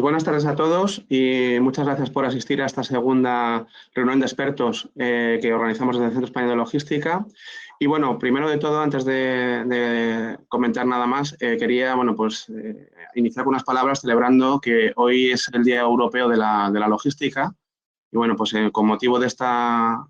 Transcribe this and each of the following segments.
Buenas tardes a todos y muchas gracias por asistir a esta segunda reunión de expertos que organizamos desde el Centro Español de Logística. Y bueno, primero de todo, antes de comentar nada más, quería iniciar con unas palabras celebrando que hoy es el Día Europeo de la Logística. Y bueno, pues con motivo de esta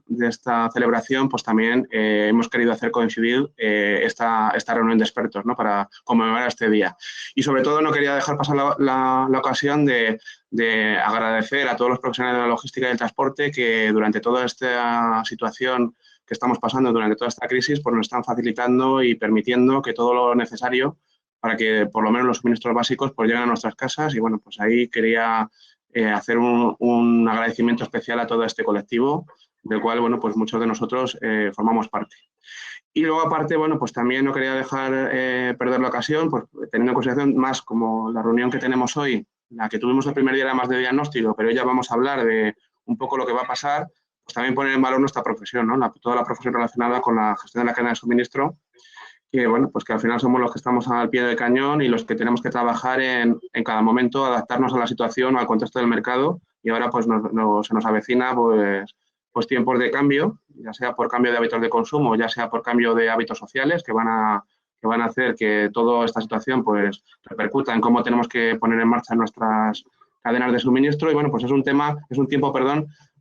celebración, pues también hemos querido hacer coincidir esta reunión de expertos, ¿no?, para conmemorar este día. Y sobre todo no quería dejar pasar la ocasión de agradecer a todos los profesionales de la logística y del transporte que durante toda esta situación que estamos pasando, durante toda esta crisis, pues nos están facilitando y permitiendo que todo lo necesario para que por lo menos los suministros básicos pues lleguen a nuestras casas. Y bueno, pues ahí quería hacer un agradecimiento especial a todo este colectivo, del cual, bueno, pues muchos de nosotros formamos parte. Y luego, aparte, bueno, pues también no quería dejar perder la ocasión, pues teniendo en consideración más como la reunión que tenemos hoy, la que tuvimos el primer día era más de diagnóstico, pero ya vamos a hablar de un poco lo que va a pasar, pues también poner en valor nuestra profesión, ¿no? Toda la profesión relacionada con la gestión de la cadena de suministro, que bueno, pues que al final somos los que estamos al pie del cañón y los que tenemos que trabajar en cada momento, adaptarnos a la situación o al contexto del mercado. Y ahora pues se nos avecina pues tiempos de cambio, ya sea por cambio de hábitos de consumo, ya sea por cambio de hábitos sociales que van a hacer que toda esta situación pues repercuta en cómo tenemos que poner en marcha nuestras cadenas de suministro. Y bueno, pues es un tiempo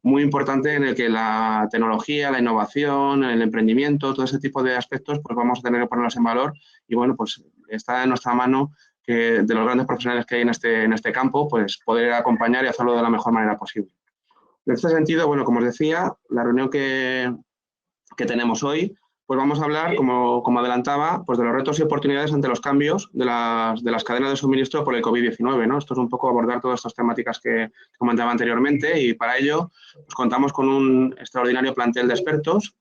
muy importante en el que la tecnología, la innovación, el emprendimiento, todo ese tipo de aspectos, pues vamos a tener que ponerlos en valor. Y bueno, pues está en nuestra mano que de los grandes profesionales que hay en este campo, pues poder acompañar y hacerlo de la mejor manera posible. En este sentido, bueno, como os decía, la reunión que tenemos hoy, pues vamos a hablar, como adelantaba, pues de los retos y oportunidades ante los cambios de las cadenas de suministro por el COVID-19, ¿no? Esto es un poco abordar todas estas temáticas que comentaba anteriormente, y para ello pues contamos con un extraordinario plantel de expertos.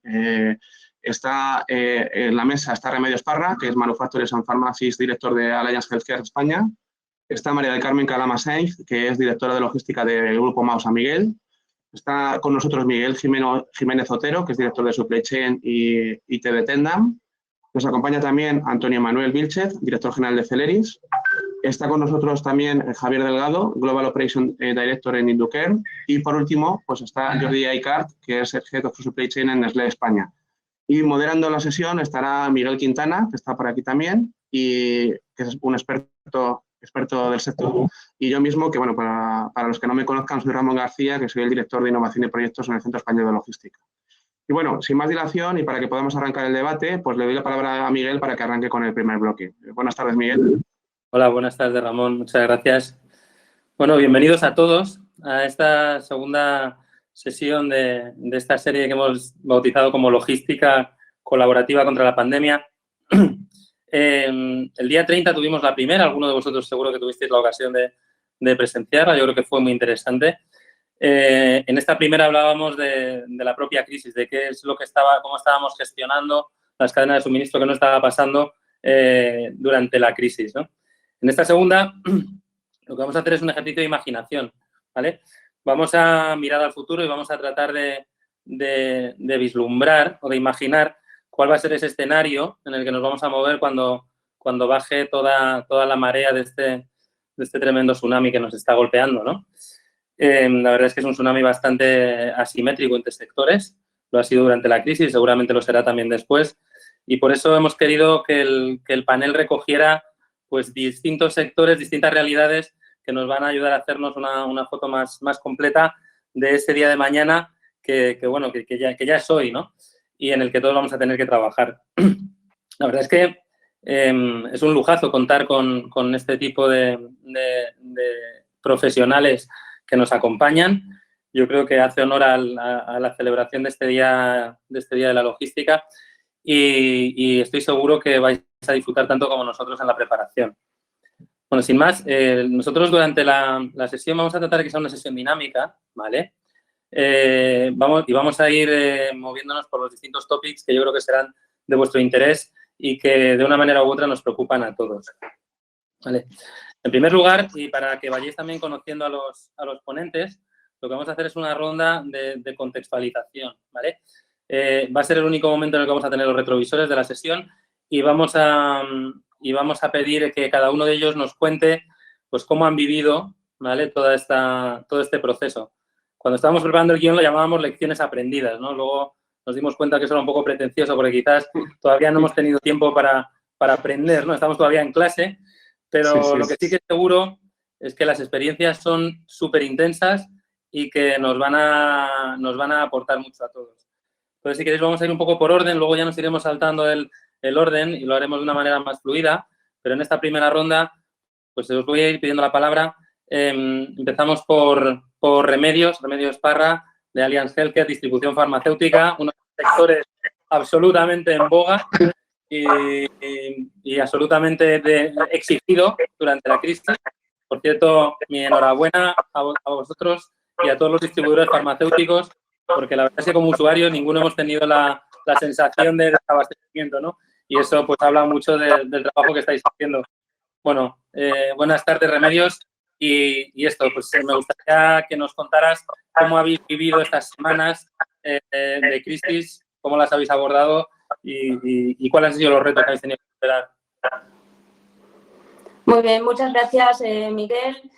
Está en la mesa está Remedios Parra, que es Manufacturers and Pharmacies, director de Alliance Healthcare España. Está María del Carmen Calama Sainz, que es directora de logística del Grupo Mao San Miguel. Está con nosotros Miguel Jiménez Otero, que es director de Supply Chain y IT de Tendam. Nos acompaña también Antonio Manuel Vilchez, director general de Celeris. Está con nosotros también Javier Delgado, Global Operation Director en Inducare. Y por último, pues está Jordi Aicart, que es el Head of Supply Chain en Nestlé España. Y moderando la sesión estará Miguel Quintana, que está por aquí también, y que es un experto del sector, y yo mismo, que bueno, para los que no me conozcan, soy Ramón García, que soy el director de Innovación y Proyectos en el Centro Español de Logística. Y bueno, sin más dilación y para que podamos arrancar el debate, pues le doy la palabra a Miguel para que arranque con el primer bloque. Buenas tardes, Miguel. Hola, buenas tardes, Ramón. Muchas gracias. Bueno, bienvenidos a todos a esta segunda sesión de esta serie que hemos bautizado como Logística Colaborativa contra la Pandemia. El día 30 tuvimos la primera, alguno de vosotros seguro que tuvisteis la ocasión de presenciarla, yo creo que fue muy interesante. En esta primera hablábamos de la propia crisis, de qué es lo que cómo estábamos gestionando las cadenas de suministro que nos estaba pasando durante la crisis, ¿no? En esta segunda, lo que vamos a hacer es un ejercicio de imaginación, ¿vale? Vamos a mirar al futuro y vamos a tratar de vislumbrar o de imaginar cuál va a ser ese escenario en el que nos vamos a mover cuando baje toda la marea de este tremendo tsunami que nos está golpeando, ¿no? La verdad es que es un tsunami bastante asimétrico entre sectores. Lo ha sido durante la crisis, seguramente lo será también después. Y por eso hemos querido que el panel recogiera pues distintos sectores, distintas realidades que nos van a ayudar a hacernos una foto más completa de ese día de mañana que ya es hoy, ¿no? Y en el que todos vamos a tener que trabajar. La verdad es que es un lujazo contar con este tipo de profesionales que nos acompañan. Yo creo que hace honor a la celebración de este día de la logística y estoy seguro que vais a disfrutar tanto como nosotros en la preparación. Bueno, sin más, nosotros durante la sesión vamos a tratar de que sea una sesión dinámica, ¿vale? Vamos a ir moviéndonos por los distintos topics que yo creo que serán de vuestro interés y que de una manera u otra nos preocupan a todos, ¿vale? En primer lugar, y para que vayáis también conociendo a los ponentes, lo que vamos a hacer es una ronda de contextualización, ¿vale? Va a ser el único momento en el que vamos a tener los retrovisores de la sesión y vamos a pedir que cada uno de ellos nos cuente pues cómo han vivido ¿vale? Todo este proceso. Cuando estábamos preparando el guión lo llamábamos lecciones aprendidas, ¿no? Luego nos dimos cuenta que eso era un poco pretencioso porque quizás todavía no hemos tenido tiempo para aprender, ¿no? Estamos todavía en clase, pero lo que sí que es seguro es que las experiencias son súper intensas y que nos van a aportar mucho a todos. Entonces, si queréis, vamos a ir un poco por orden, luego ya nos iremos saltando el orden y lo haremos de una manera más fluida, pero en esta primera ronda, pues os voy a ir pidiendo la palabra. Empezamos por Remedios Parra, de Allianz Healthcare, distribución farmacéutica, unos sectores absolutamente en boga y absolutamente exigido durante la crisis. Por cierto, mi enhorabuena a vosotros y a todos los distribuidores farmacéuticos, porque la verdad es que como usuarios ninguno hemos tenido la sensación de desabastecimiento, ¿no? Y eso pues habla mucho del trabajo que estáis haciendo. Bueno, buenas tardes, Remedios. Y esto, pues me gustaría que nos contaras cómo habéis vivido estas semanas de crisis, cómo las habéis abordado y cuáles han sido los retos que habéis tenido que superar. Muy bien, muchas gracias, Miguel.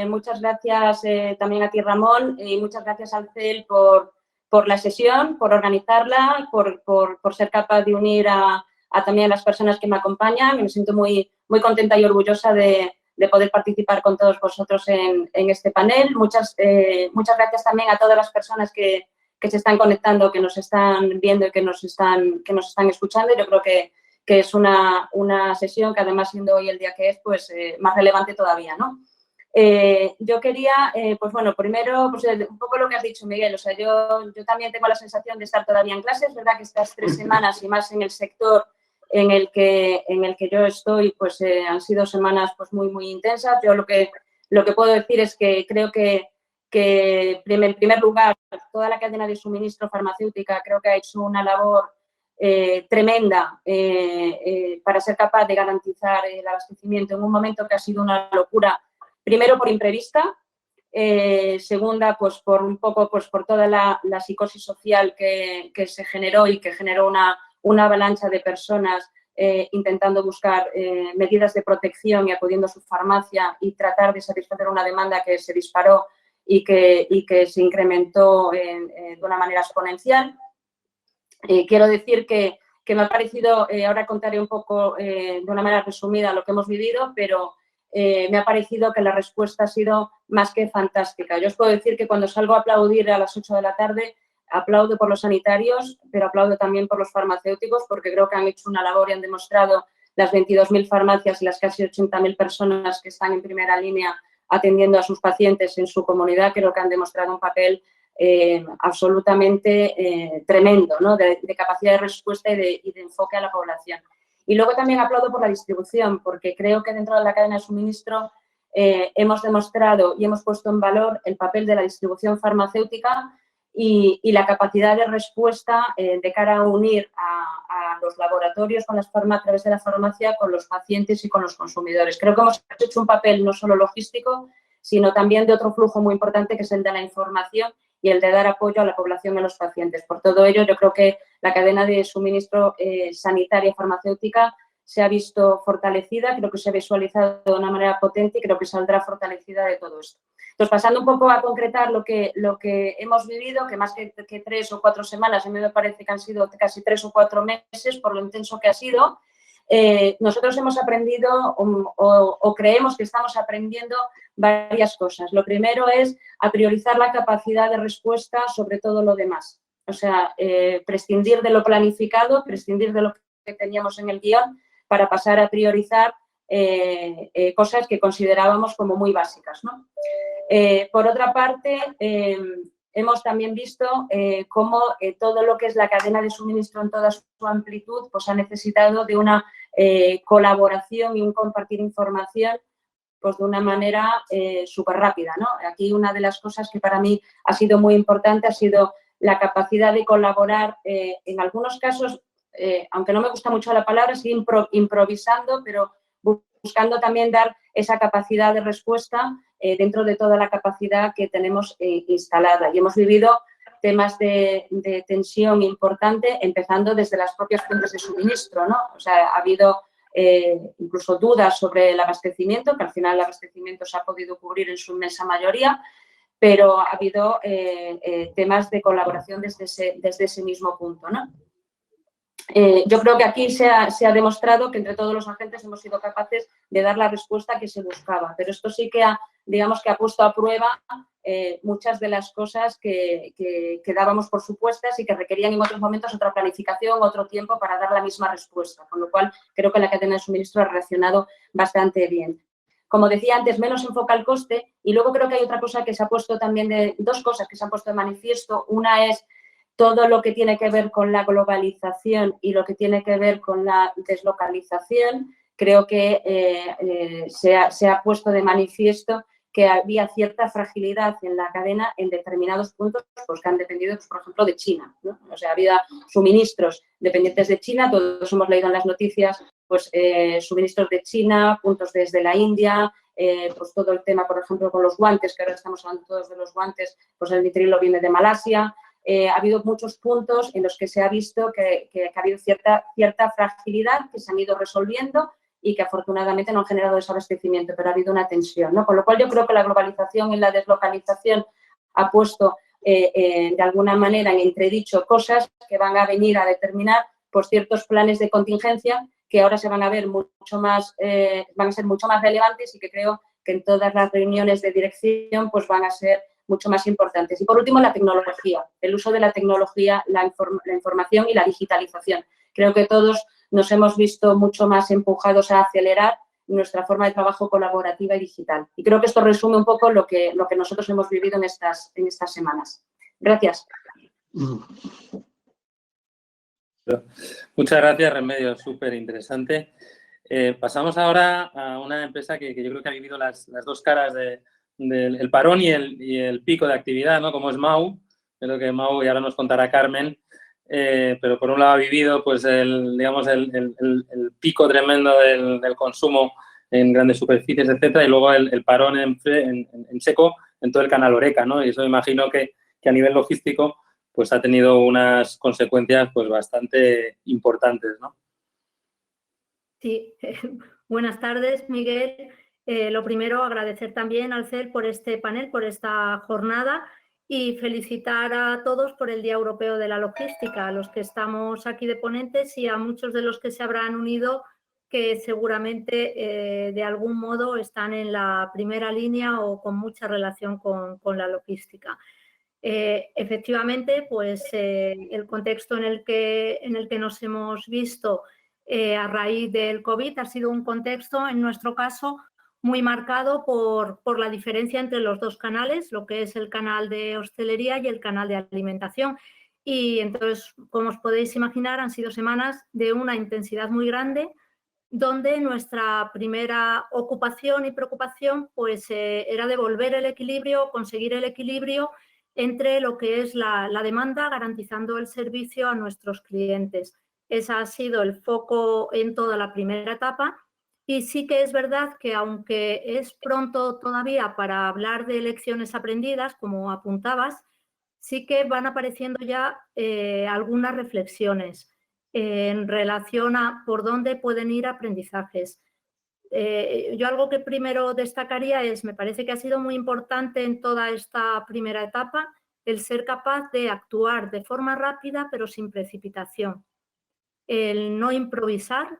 Muchas gracias también a ti, Ramón, y muchas gracias al CEL por la sesión, por organizarla, por ser capaz de unir a también las personas que me acompañan. Me siento muy contenta y orgullosa de poder participar con todos vosotros en este panel. Muchas gracias también a todas las personas que se están conectando, que nos están viendo y que nos están escuchando. Yo creo que es una sesión que, además, siendo hoy el día que es, pues más relevante todavía, ¿no? Yo quería, pues bueno, primero, pues un poco lo que has dicho, Miguel. O sea, yo también tengo la sensación de estar todavía en clase. Es verdad que estas 3 semanas y más en el sector en el que yo estoy, pues han sido semanas pues muy intensas. Yo lo que puedo decir es que creo que en primer lugar, toda la cadena de suministro farmacéutica creo que ha hecho una labor tremenda para ser capaz de garantizar el abastecimiento en un momento que ha sido una locura, primero por imprevista, segunda pues por un poco pues por toda la psicosis social que se generó y que generó una avalancha de personas intentando buscar medidas de protección y acudiendo a su farmacia y tratar de satisfacer una demanda que se disparó y que se incrementó de una manera exponencial. Quiero decir que me ha parecido, ahora contaré un poco de una manera resumida lo que hemos vivido, pero me ha parecido que la respuesta ha sido más que fantástica. Yo os puedo decir que cuando salgo a aplaudir a las 8 de la tarde, aplaudo por los sanitarios, pero aplaudo también por los farmacéuticos, porque creo que han hecho una labor y han demostrado las 22.000 farmacias y las casi 80.000 personas que están en primera línea atendiendo a sus pacientes en su comunidad. Creo que han demostrado un papel absolutamente tremendo, ¿no? de capacidad de respuesta y de enfoque a la población. Y luego también aplaudo por la distribución, porque creo que dentro de la cadena de suministro hemos demostrado y hemos puesto en valor el papel de la distribución farmacéutica y la capacidad de respuesta de cara a unir a los laboratorios a través de la farmacia con los pacientes y con los consumidores. Creo que hemos hecho un papel no solo logístico, sino también de otro flujo muy importante, que es el de la información y el de dar apoyo a la población y a los pacientes. Por todo ello, yo creo que la cadena de suministro sanitaria farmacéutica se ha visto fortalecida, creo que se ha visualizado de una manera potente y creo que saldrá fortalecida de todo esto. Entonces, pasando un poco a concretar lo que hemos vivido, que más que 3 o 4 semanas, a mí me parece que han sido casi 3 o 4 meses por lo intenso que ha sido, nosotros hemos aprendido o creemos que estamos aprendiendo varias cosas. Lo primero es a priorizar la capacidad de respuesta sobre todo lo demás. O sea, prescindir de lo planificado, prescindir de lo que teníamos en el guión para pasar a priorizar cosas que considerábamos como muy básicas, ¿no? Por otra parte, hemos también visto cómo todo lo que es la cadena de suministro en toda su amplitud pues ha necesitado de una colaboración y un compartir información pues de una manera súper rápida, ¿no? Aquí una de las cosas que para mí ha sido muy importante ha sido la capacidad de colaborar, en algunos casos, aunque no me gusta mucho la palabra, sí improvisando, pero buscando también dar esa capacidad de respuesta dentro de toda la capacidad que tenemos instalada. Y hemos vivido temas de tensión importante, empezando desde las propias fuentes de suministro, ¿no? O sea, ha habido incluso dudas sobre el abastecimiento, que al final el abastecimiento se ha podido cubrir en su inmensa mayoría, pero ha habido temas de colaboración desde ese mismo punto, ¿no? Yo creo que aquí se ha demostrado que entre todos los agentes hemos sido capaces de dar la respuesta que se buscaba, pero esto sí que ha puesto a prueba muchas de las cosas que dábamos por supuestas y que requerían en otros momentos otra planificación, otro tiempo para dar la misma respuesta, con lo cual creo que la cadena de suministro ha reaccionado bastante bien. Como decía antes, menos enfoca el coste, y luego creo que hay otra cosa que se ha puesto también, dos cosas que se han puesto de manifiesto. Una es todo lo que tiene que ver con la globalización y lo que tiene que ver con la deslocalización. Creo que se ha puesto de manifiesto que había cierta fragilidad en la cadena en determinados puntos, pues, que han dependido, pues, por ejemplo, de China, ¿no? O sea, había suministros dependientes de China, todos hemos leído en las noticias, pues, suministros de China, puntos desde la India, pues todo el tema, por ejemplo, con los guantes, que ahora estamos hablando todos de los guantes, pues el nitrilo viene de Malasia. Ha habido muchos puntos en los que se ha visto que ha habido cierta fragilidad que se han ido resolviendo y que afortunadamente no han generado desabastecimiento, pero ha habido una tensión, ¿no? Con lo cual yo creo que la globalización y la deslocalización ha puesto de alguna manera en entredicho cosas que van a venir a determinar pues, ciertos planes de contingencia que ahora se van a ver van a ser mucho más relevantes y que creo que en todas las reuniones de dirección pues van a ser mucho más importantes. Y por último, la tecnología, el uso de la tecnología, la información y la digitalización. Creo que todos nos hemos visto mucho más empujados a acelerar nuestra forma de trabajo colaborativa y digital. Y creo que esto resume un poco lo que nosotros hemos vivido en estas semanas. Gracias. Muchas gracias, Remedios, súper interesante. Pasamos ahora a una empresa que yo creo que ha vivido las dos caras del parón y el pico de actividad, ¿no? Como es Mau. Creo que Mau, y ahora nos contará Carmen, pero por un lado ha vivido pues el pico tremendo del consumo en grandes superficies, etcétera, y luego el parón en seco en todo el canal Horeca, ¿no? Y eso me imagino que a nivel logístico pues ha tenido unas consecuencias pues bastante importantes, ¿no? Sí, buenas tardes, Miguel. Lo primero, agradecer también al CEL por este panel, por esta jornada y felicitar a todos por el Día Europeo de la Logística, a los que estamos aquí de ponentes y a muchos de los que se habrán unido que seguramente de algún modo están en la primera línea o con mucha relación con la logística. Efectivamente, pues el contexto en el que nos hemos visto a raíz del COVID ha sido un contexto, en nuestro caso, muy marcado por la diferencia entre los dos canales, lo que es el canal de hostelería y el canal de alimentación. Y entonces, como os podéis imaginar, han sido semanas de una intensidad muy grande, donde nuestra primera ocupación y preocupación pues, era devolver el equilibrio, conseguir el equilibrio entre lo que es la demanda, garantizando el servicio a nuestros clientes. Ese ha sido el foco en toda la primera etapa. Y sí que es verdad que aunque es pronto todavía para hablar de lecciones aprendidas, como apuntabas, sí que van apareciendo ya algunas reflexiones en relación a por dónde pueden ir aprendizajes. Yo algo que primero destacaría es, me parece que ha sido muy importante en toda esta primera etapa, el ser capaz de actuar de forma rápida pero sin precipitación. El no improvisar.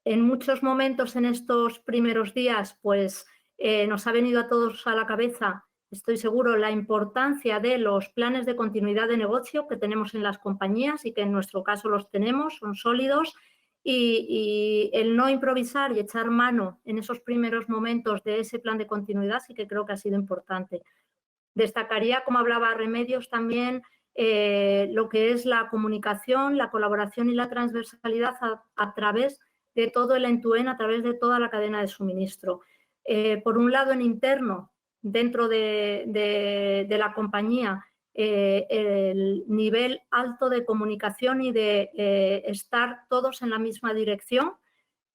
En muchos momentos en estos primeros días pues nos ha venido a todos a la cabeza, estoy seguro, la importancia de los planes de continuidad de negocio que tenemos en las compañías y que en nuestro caso los tenemos, son sólidos, y el no improvisar y echar mano en esos primeros momentos de ese plan de continuidad sí que creo que ha sido importante. Destacaría, como hablaba Remedios, también lo que es la comunicación, la colaboración y la transversalidad a través de todo el end-to-end, a través de toda la cadena de suministro. Por un lado, en interno, dentro de la compañía, el nivel alto de comunicación y de estar todos en la misma dirección,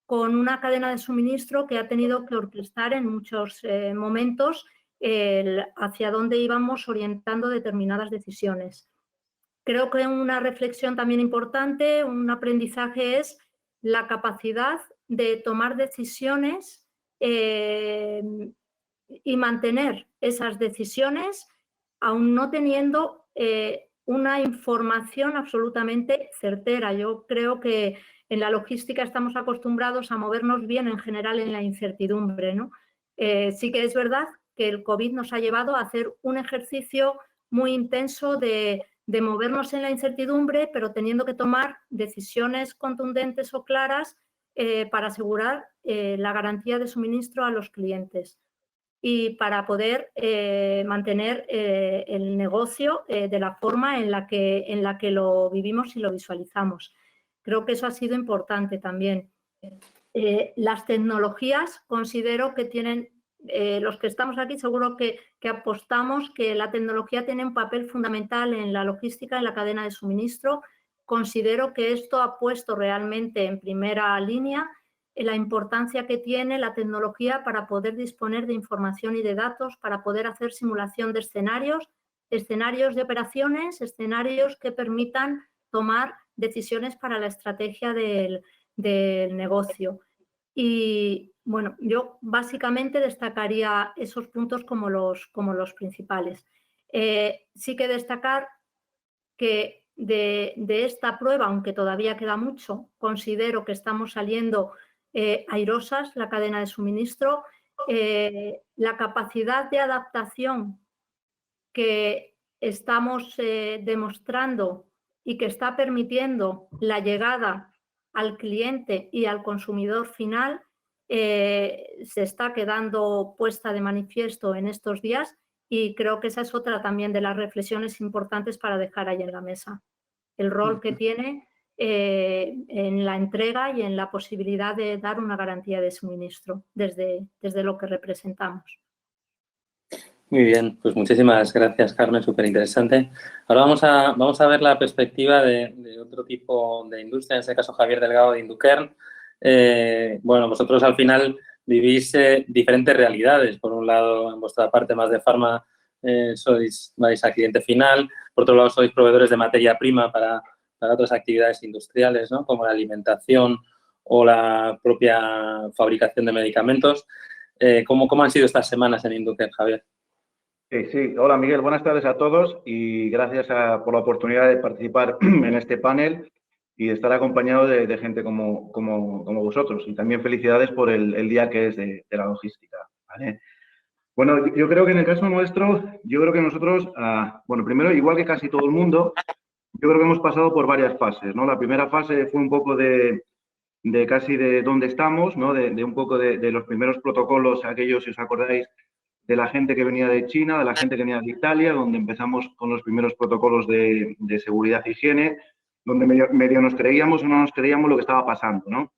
con una cadena de suministro que ha tenido que orquestar en muchos momentos hacia dónde íbamos orientando determinadas decisiones. Creo que una reflexión también importante, un aprendizaje es la capacidad de tomar decisiones y mantener esas decisiones aún no teniendo una información absolutamente certera. Yo creo que en la logística estamos acostumbrados a movernos bien en general en la incertidumbre, ¿no? Sí que es verdad que el COVID nos ha llevado a hacer un ejercicio muy intenso de movernos en la incertidumbre, pero teniendo que tomar decisiones contundentes o claras para asegurar la garantía de suministro a los clientes y para poder mantener el negocio de la forma en la que lo vivimos y lo visualizamos. Creo que eso ha sido importante también. Las tecnologías considero que tienen, los que estamos aquí seguro que apostamos que la tecnología tiene un papel fundamental en la logística, en la cadena de suministro. Considero que esto ha puesto realmente en primera línea la importancia que tiene la tecnología para poder disponer de información y de datos, para poder hacer simulación de escenarios de operaciones, escenarios que permitan tomar decisiones para la estrategia del negocio. Y bueno, yo básicamente destacaría esos puntos como los principales. Sí que destacar que de esta prueba, aunque todavía queda mucho, considero que estamos saliendo airosas la cadena de suministro. La capacidad de adaptación que estamos demostrando y que está permitiendo la llegada al cliente y al consumidor final se está quedando puesta de manifiesto en estos días y creo que esa es otra también de las reflexiones importantes para dejar ahí en la mesa. El rol que tiene en la entrega y en la posibilidad de dar una garantía de suministro desde lo que representamos. Muy bien, pues muchísimas gracias, Carmen, súper interesante. Ahora vamos a ver la perspectiva de otro tipo de industria, en este caso Javier Delgado de Indukern. Bueno, vosotros al final vivís diferentes realidades. Por un lado, en vuestra parte más de farma vais a cliente final. Por otro lado, sois proveedores de materia prima para otras actividades industriales, ¿no? Como la alimentación o la propia fabricación de medicamentos. ¿Cómo han sido estas semanas en Indukern, Javier? Sí, hola Miguel, buenas tardes a todos y gracias por la oportunidad de participar en este panel y de estar acompañado de gente como vosotros. Y también felicidades por el día que es de la logística, ¿vale? Bueno, yo creo que en el caso nuestro, yo creo que nosotros, bueno, primero, igual que casi todo el mundo, yo creo que hemos pasado por varias fases, ¿no? La primera fase fue un poco de casi de dónde estamos, ¿no? De un poco de los primeros protocolos, aquellos, si os acordáis, de la gente que venía de China, de la gente que venía de Italia, donde empezamos con los primeros protocolos de seguridad e higiene, donde medio nos creíamos o no nos creíamos lo que estaba pasando, ¿no?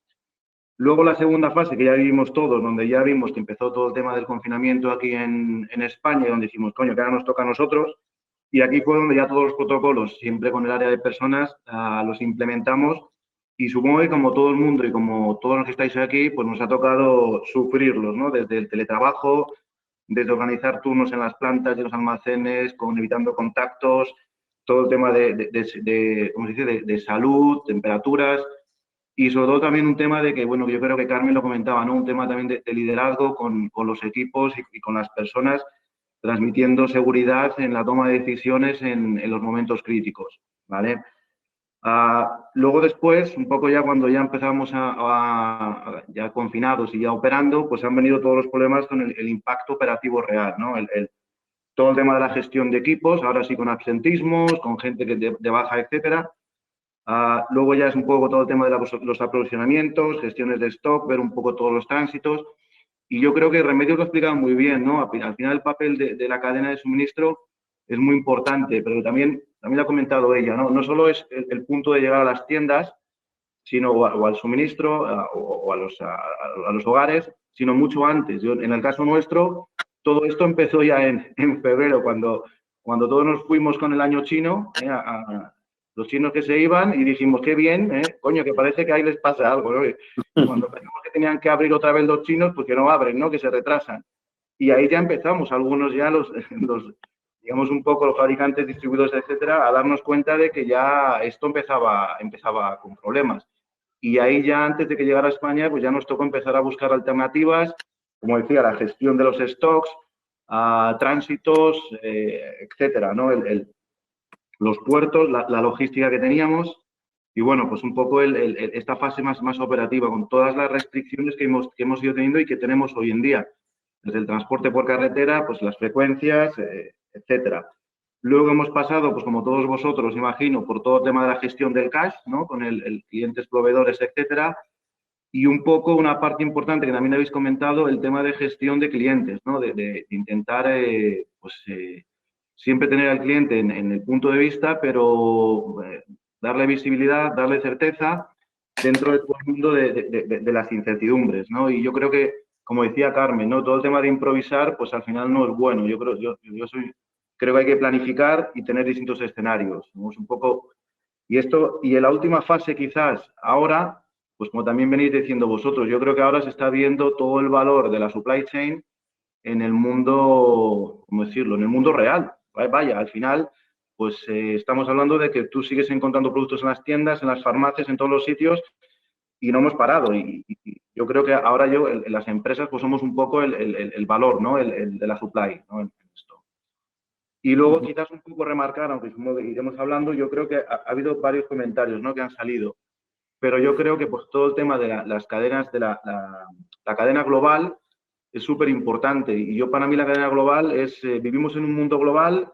Luego la segunda fase, que ya vivimos todos, donde ya vimos que empezó todo el tema del confinamiento aquí en España, donde dijimos, coño, que ahora nos toca a nosotros, y aquí fue donde ya todos los protocolos, siempre con el área de personas, los implementamos, y supongo que como todo el mundo y como todos los que estáis aquí, pues nos ha tocado sufrirlos, ¿no? Desde el teletrabajo, desde organizar turnos en las plantas y los almacenes, evitando contactos, todo el tema ¿cómo se dice? De salud, temperaturas y sobre todo también un tema de que, bueno, yo creo que Carmen lo comentaba, ¿no? Un tema también de liderazgo con los equipos y con las personas, transmitiendo seguridad en la toma de decisiones en los momentos críticos, ¿vale? Luego después, un poco ya cuando ya empezamos ya confinados y ya operando, pues han venido todos los problemas con el impacto operativo real, ¿no? Todo el tema de la gestión de equipos, ahora sí con absentismos, con gente de baja, etcétera. Luego ya es un poco todo el tema de los aprovisionamientos, gestiones de stock, ver un poco todos los tránsitos. Y yo creo que Remedios lo ha explicado muy bien, ¿no? Al final el papel de la cadena de suministro es muy importante, pero también lo ha comentado ella, ¿no? No solo es el punto de llegar a las tiendas, sino o al suministro o a los hogares, sino mucho antes. En el caso nuestro, todo esto empezó ya en febrero, cuando todos nos fuimos con el año chino, los chinos que se iban y dijimos, qué bien, coño, que parece que ahí les pasa algo, ¿no? Cuando pensamos que tenían que abrir otra vez los chinos, pues que no abren, ¿no? Que se retrasan. Y ahí ya empezamos, algunos ya digamos un poco los fabricantes, distribuidores, etcétera, a darnos cuenta de que ya esto empezaba con problemas. y ahí ya antes de que llegara a España, pues ya nos tocó empezar a buscar alternativas, como decía, la gestión de los stocks, tránsitos, etcétera, ¿no? Los puertos, la logística que teníamos y, bueno, pues un poco esta fase más operativa con todas las restricciones que hemos ido teniendo y que tenemos hoy en día. Desde el transporte por carretera, pues las frecuencias, etcétera. Luego hemos pasado, pues como todos vosotros, imagino, por todo el tema de la gestión del cash, ¿no? Con el clientes, proveedores, etcétera. Y un poco una parte importante que también habéis comentado, el tema de gestión de clientes, ¿no? De intentar, siempre tener al cliente en el punto de vista, pero darle visibilidad, darle certeza dentro de todo el mundo de las incertidumbres, ¿no? Y yo creo que, como decía Carmen, ¿no? Todo el tema de improvisar, pues al final no es bueno. Creo que hay que planificar y tener distintos escenarios. ¿No? Es un poco... Y en la última fase quizás ahora, pues como también venís diciendo vosotros, yo creo que ahora se está viendo todo el valor de la supply chain en el mundo, ¿cómo decirlo?, en el mundo real. Vaya, al final, pues estamos hablando de que tú sigues encontrando productos en las tiendas, en las farmacias, en todos los sitios y no hemos parado. Y yo creo que ahora en las empresas, pues somos un poco el valor, ¿no?, el de la supply, ¿no?, en esto. Y luego quizás un poco remarcar, aunque iremos hablando, yo creo que ha habido varios comentarios, ¿no?, que han salido. Pero yo creo que pues todo el tema de las cadenas, de la cadena global es súper importante. Y yo para mí la cadena global es, vivimos en un mundo global,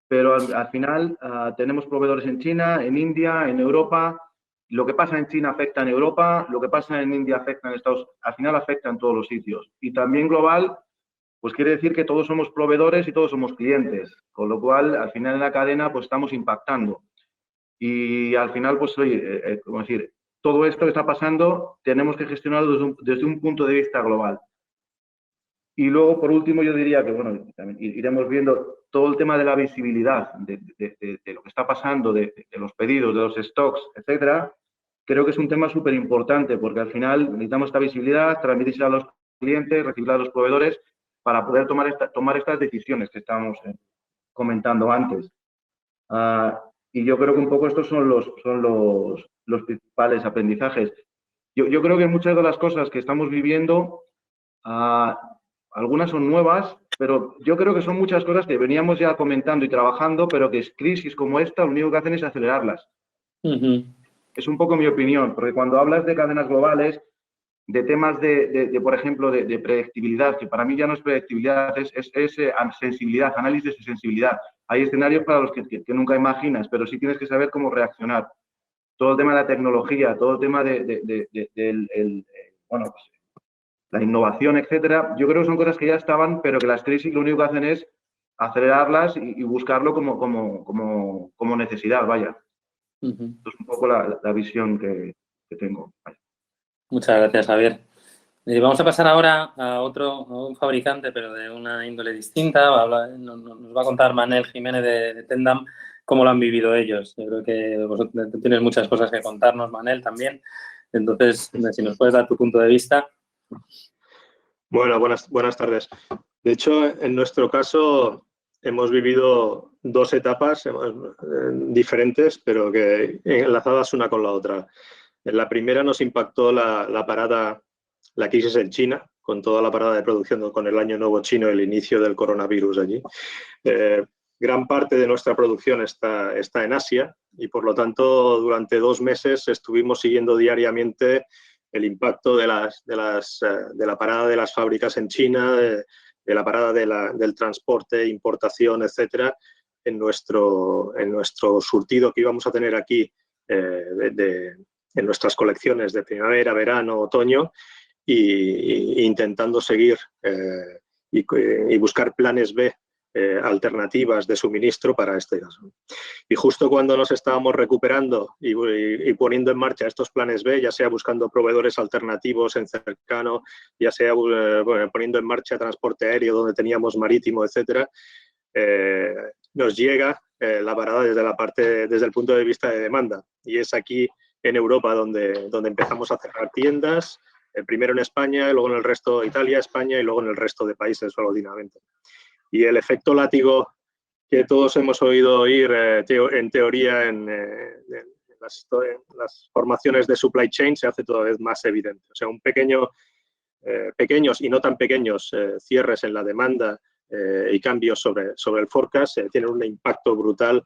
pero al final tenemos proveedores en China, en India, en Europa. Lo que pasa en China afecta en Europa, lo que pasa en India afecta en Estados Unidos, al final afecta en todos los sitios. Y también global, pues quiere decir que todos somos proveedores y todos somos clientes, con lo cual al final en la cadena pues estamos impactando. Y al final, pues, oye, como decir, todo esto que está pasando tenemos que gestionarlo desde un punto de vista global. Y luego, por último, yo diría que, bueno, también iremos viendo todo el tema de la visibilidad de lo que está pasando, de los pedidos, de los stocks, etcétera. Creo que es un tema súper importante porque al final necesitamos esta visibilidad, transmitirse a los clientes, recibir a los proveedores para poder tomar estas decisiones que estábamos comentando antes. Y yo creo que un poco estos son los principales aprendizajes. Yo creo que muchas de las cosas que estamos viviendo, algunas son nuevas, pero yo creo que son muchas cosas que veníamos ya comentando y trabajando, pero que crisis como esta lo único que hacen es acelerarlas. Es un poco mi opinión, porque cuando hablas de cadenas globales, de temas por ejemplo, de predictibilidad, que para mí ya no es predictibilidad, es sensibilidad, análisis de sensibilidad. Hay escenarios para los que nunca imaginas, pero sí tienes que saber cómo reaccionar. Todo el tema de la tecnología, todo el tema bueno, pues, la innovación, etcétera, yo creo que son cosas que ya estaban, pero que las crisis lo único que hacen es acelerarlas y buscarlo como necesidad, vaya. Esto es un poco la visión que tengo. Vaya. Muchas gracias, Javier. Vamos a pasar ahora a un fabricante, pero de una índole distinta. Nos va a contar Manel Jiménez de Tendam cómo lo han vivido ellos. Yo creo que vosotros tienes muchas cosas que contarnos, Manel, también. Entonces, si nos puedes dar tu punto de vista. Bueno, buenas tardes. De hecho, en nuestro caso hemos vivido dos etapas diferentes, pero que enlazadas una con la otra. En la primera nos impactó la crisis en China, con toda la parada de producción con el Año Nuevo chino, el inicio del coronavirus allí. Gran parte de nuestra producción está en Asia y, por lo tanto, durante 2 meses estuvimos siguiendo diariamente el impacto de la parada de las fábricas en China, de la parada del transporte, importación, etcétera, en nuestro surtido que íbamos a tener aquí en nuestras colecciones de primavera, verano, otoño, y intentando seguir y buscar planes B, alternativas de suministro para este caso. Y justo cuando nos estábamos recuperando y poniendo en marcha estos planes B, ya sea buscando proveedores alternativos en cercano, ya sea poniendo en marcha transporte aéreo donde teníamos marítimo, etcétera, nos llega la parada desde el punto de vista de demanda. Y es aquí en Europa donde empezamos a cerrar tiendas, primero en España, luego en el resto de Italia, España y luego en el resto de países paulatinamente. Y el efecto látigo que todos hemos oído oír en teoría en las formaciones de supply chain se hace cada vez más evidente. O sea, pequeños y no tan pequeños cierres en la demanda y cambios sobre el forecast tienen un impacto brutal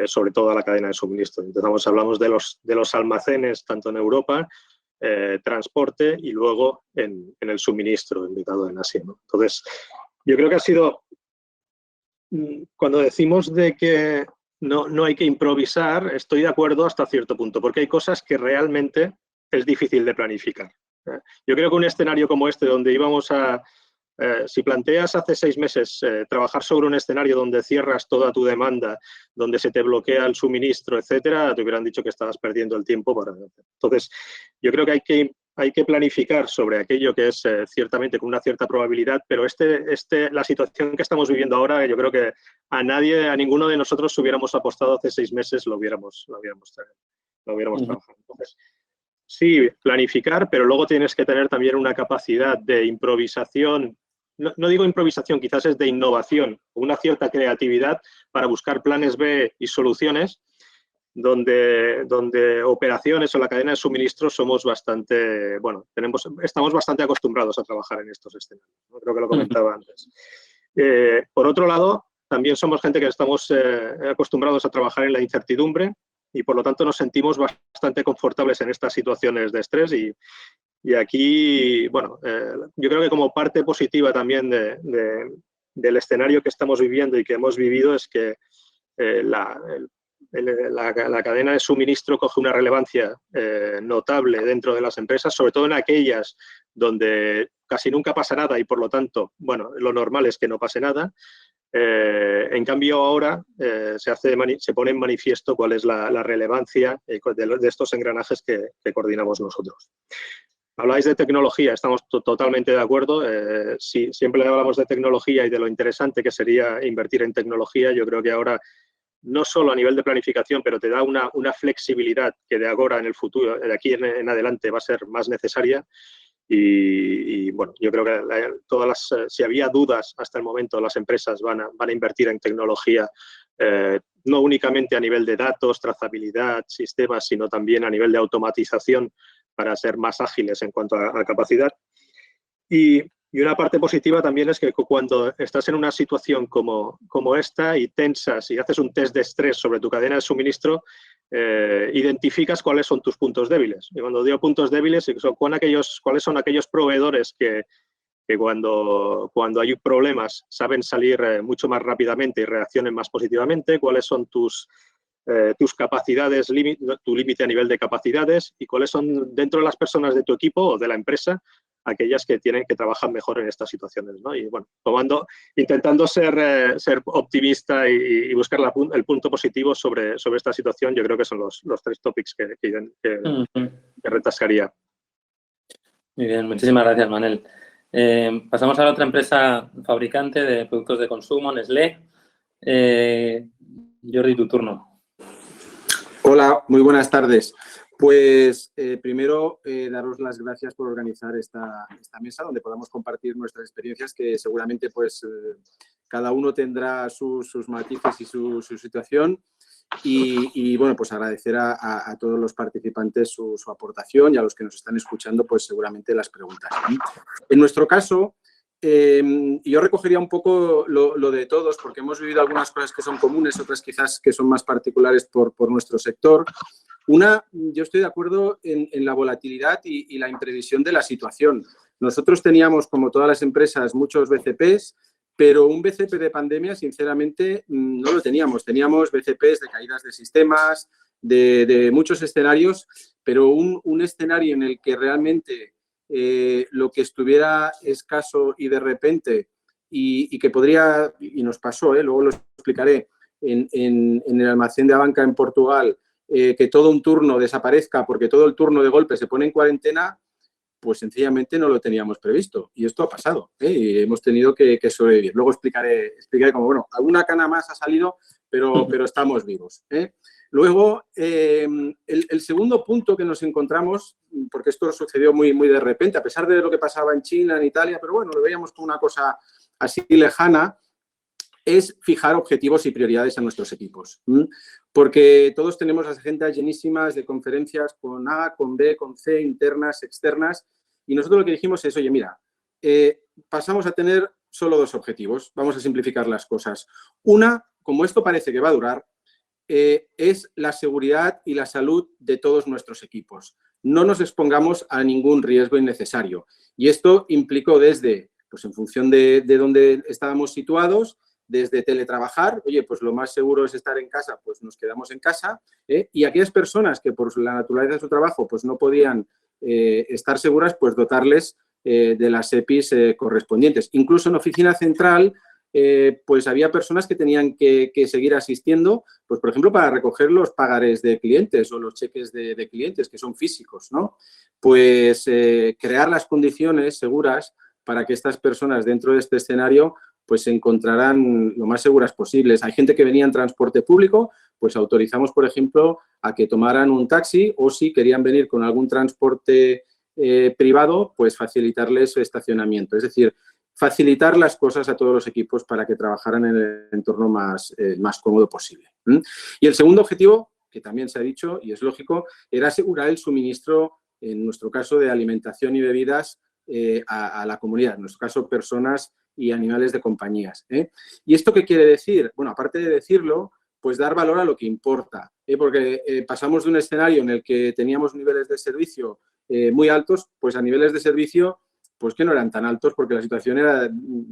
sobre toda la cadena de suministro. Entonces, hablamos de los almacenes, tanto en Europa, transporte y luego en el suministro, indicado en Asia, ¿no? Entonces, yo creo que ha sido, cuando decimos de que no hay que improvisar, estoy de acuerdo hasta cierto punto, porque hay cosas que realmente es difícil de planificar. Yo creo que un escenario como este, donde íbamos a, si planteas hace 6 meses trabajar sobre un escenario donde cierras toda tu demanda, donde se te bloquea el suministro, etcétera, te hubieran dicho que estabas perdiendo el tiempo para... Entonces, yo creo que hay que planificar sobre aquello que es ciertamente con una cierta probabilidad, pero la situación que estamos viviendo ahora, yo creo que a ninguno de nosotros hubiéramos apostado hace 6 meses, lo hubiéramos trabajado. Entonces, sí, planificar, pero luego tienes que tener también una capacidad de improvisación. No digo improvisación, quizás es de innovación, una cierta creatividad para buscar planes B y soluciones donde operaciones o la cadena de suministro somos bastante, estamos bastante acostumbrados a trabajar en estos escenarios, ¿no? Creo que lo comentaba antes. Por otro lado, también somos gente que estamos acostumbrados a trabajar en la incertidumbre y por lo tanto nos sentimos bastante confortables en estas situaciones de estrés y aquí, yo creo que como parte positiva también del escenario que estamos viviendo y que hemos vivido es que la cadena de suministro coge una relevancia notable dentro de las empresas, sobre todo en aquellas donde casi nunca pasa nada y por lo tanto, lo normal es que no pase nada. En cambio ahora se pone en manifiesto cuál es la relevancia de estos engranajes que coordinamos nosotros. Habláis de tecnología, estamos totalmente de acuerdo. Si siempre hablamos de tecnología y de lo interesante que sería invertir en tecnología, yo creo que ahora no solo a nivel de planificación, pero te da una flexibilidad que de ahora en el futuro, de aquí en adelante, va a ser más necesaria. Yo creo que si había dudas hasta el momento, las empresas van a invertir en tecnología, no únicamente a nivel de datos, trazabilidad, sistemas, sino también a nivel de automatización para ser más ágiles en cuanto a capacidad. Y una parte positiva también es que cuando estás en una situación como esta y tensas y haces un test de estrés sobre tu cadena de suministro, identificas cuáles son tus puntos débiles. Y cuando digo puntos débiles, cuáles son aquellos proveedores que cuando hay problemas saben salir mucho más rápidamente y reaccionen más positivamente, cuáles son tus capacidades, tu límite a nivel de capacidades y cuáles son dentro de las personas de tu equipo o de la empresa aquellas que trabajan mejor en estas situaciones, ¿no? Y intentando ser optimista y buscar el punto positivo sobre esta situación, yo creo que son los 3 topics que retascaría. Muy bien, muchísimas gracias, Manel. Pasamos a la otra empresa fabricante de productos de consumo, Nestlé. Jordi, tu turno. Hola, muy buenas tardes. Pues primero daros las gracias por organizar esta mesa donde podamos compartir nuestras experiencias que seguramente pues cada uno tendrá sus matices y su situación y pues agradecer a todos los participantes su aportación y a los que nos están escuchando pues seguramente las preguntas, ¿no? En nuestro caso, yo recogería un poco lo de todos porque hemos vivido algunas cosas que son comunes, otras quizás que son más particulares por nuestro sector. Yo estoy de acuerdo en la volatilidad y la imprevisión de la situación. Nosotros teníamos, como todas las empresas, muchos BCPs, pero un BCP de pandemia, sinceramente, no lo teníamos. Teníamos BCPs de caídas de sistemas, de muchos escenarios, pero un escenario en el que realmente lo que estuviera escaso y de repente y que podría, y nos pasó, luego lo explicaré, en el almacén de Abanca en Portugal, que todo un turno desaparezca porque todo el turno de golpe se pone en cuarentena, pues sencillamente no lo teníamos previsto. Y esto ha pasado, y hemos tenido que sobrevivir. Luego explicaré cómo, alguna cana más ha salido, pero estamos vivos. Luego, el segundo punto que nos encontramos, porque esto sucedió muy, muy de repente, a pesar de lo que pasaba en China, en Italia, pero bueno, lo veíamos como una cosa así lejana, es fijar objetivos y prioridades a nuestros equipos. Porque todos tenemos las agendas llenísimas de conferencias con A, con B, con C, internas, externas, y nosotros lo que dijimos es, oye, mira, pasamos a tener solo 2 objetivos, vamos a simplificar las cosas. Una, como esto parece que va a durar, es la seguridad y la salud de todos nuestros equipos. No nos expongamos a ningún riesgo innecesario. Y esto implicó desde, pues en función de dónde estábamos situados, desde teletrabajar, oye, pues lo más seguro es estar en casa, pues nos quedamos en casa, y aquellas personas que por la naturaleza de su trabajo pues no podían estar seguras, pues dotarles de las EPIs correspondientes. Incluso en oficina central, pues había personas que tenían que seguir asistiendo, pues por ejemplo, para recoger los pagarés de clientes o los cheques de clientes, que son físicos, ¿no? Pues crear las condiciones seguras para que estas personas dentro de este escenario pues se encontrarán lo más seguras posibles. Hay gente que venía en transporte público, pues autorizamos, por ejemplo, a que tomaran un taxi, o si querían venir con algún transporte privado, pues facilitarles su estacionamiento. Es decir, facilitar las cosas a todos los equipos para que trabajaran en el entorno más cómodo posible. Y el segundo objetivo, que también se ha dicho y es lógico, era asegurar el suministro, en nuestro caso, de alimentación y bebidas a la comunidad, en nuestro caso, personas y animales de compañías. ¿Y esto qué quiere decir? Bueno, aparte de decirlo, pues dar valor a lo que importa, porque pasamos de un escenario en el que teníamos niveles de servicio muy altos, pues a niveles de servicio pues que no eran tan altos, porque la situación era,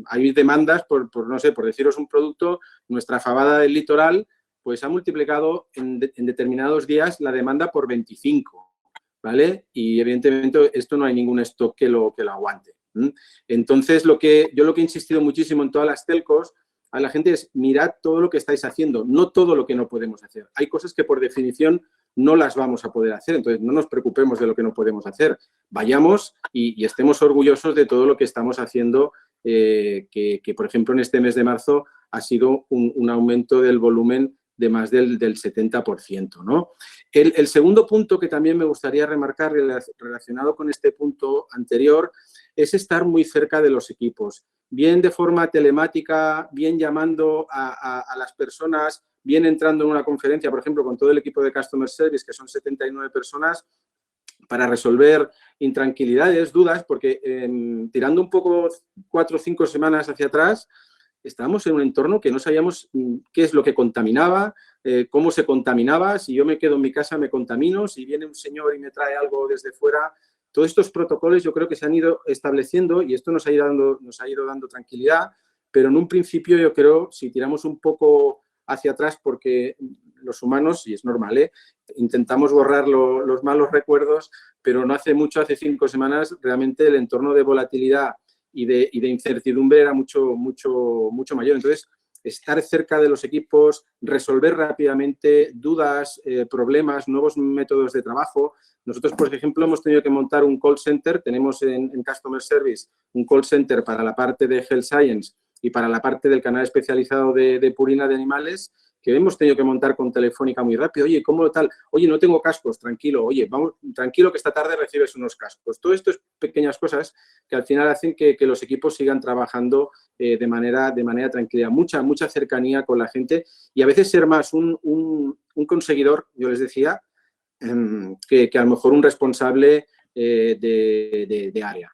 hay demandas no sé, por deciros un producto, nuestra fabada del litoral pues ha multiplicado en determinados días la demanda por 25, ¿vale? Y evidentemente esto no hay ningún stock que lo aguante. Entonces, yo lo que he insistido muchísimo en todas las telcos a la gente es: mirad todo lo que estáis haciendo, no todo lo que no podemos hacer. Hay cosas que por definición no las vamos a poder hacer, entonces no nos preocupemos de lo que no podemos hacer. Vayamos y estemos orgullosos de todo lo que estamos haciendo, que por ejemplo en este mes de marzo ha sido un aumento del volumen de más del 70%, ¿no? El segundo punto que también me gustaría remarcar relacionado con este punto anterior es estar muy cerca de los equipos, bien de forma telemática, bien llamando a las personas, bien entrando en una conferencia, por ejemplo, con todo el equipo de Customer Service, que son 79 personas, para resolver intranquilidades, dudas, porque tirando un poco 4 o 5 semanas hacia atrás, estábamos en un entorno que no sabíamos qué es lo que contaminaba, cómo se contaminaba, si yo me quedo en mi casa me contamino, si viene un señor y me trae algo desde fuera. Todos estos protocolos yo creo que se han ido estableciendo y esto nos ha ido dando tranquilidad, pero en un principio yo creo, si tiramos un poco hacia atrás, porque los humanos, y es normal, intentamos borrar los malos recuerdos, pero no hace mucho, hace 5 semanas, realmente el entorno de volatilidad y de incertidumbre era mucho mayor. Entonces, estar cerca de los equipos, resolver rápidamente dudas, problemas, nuevos métodos de trabajo. Nosotros, por ejemplo, hemos tenido que montar un call center. Tenemos en Customer Service un call center para la parte de Health Science y para la parte del canal especializado de purina de animales, que hemos tenido que montar con Telefónica muy rápido. Oye, ¿cómo tal? Oye, no tengo cascos, tranquilo. Oye, vamos, tranquilo que esta tarde recibes unos cascos. Todo esto es pequeñas cosas que al final hacen que los equipos sigan trabajando de manera tranquila. Mucha cercanía con la gente y a veces ser más un conseguidor, yo les decía, que a lo mejor un responsable de área.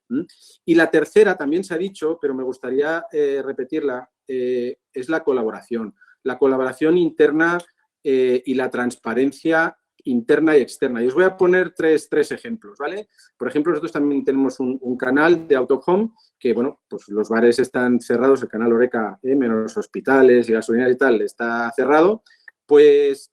Y la tercera, también se ha dicho, pero me gustaría repetirla, es la colaboración. La colaboración interna y la transparencia interna y externa. Y os voy a poner tres ejemplos, ¿vale? Por ejemplo, nosotros también tenemos un canal de Out of Home que, bueno, pues los bares están cerrados, el canal Oreca, menos los hospitales y gasolineras y tal, está cerrado. Pues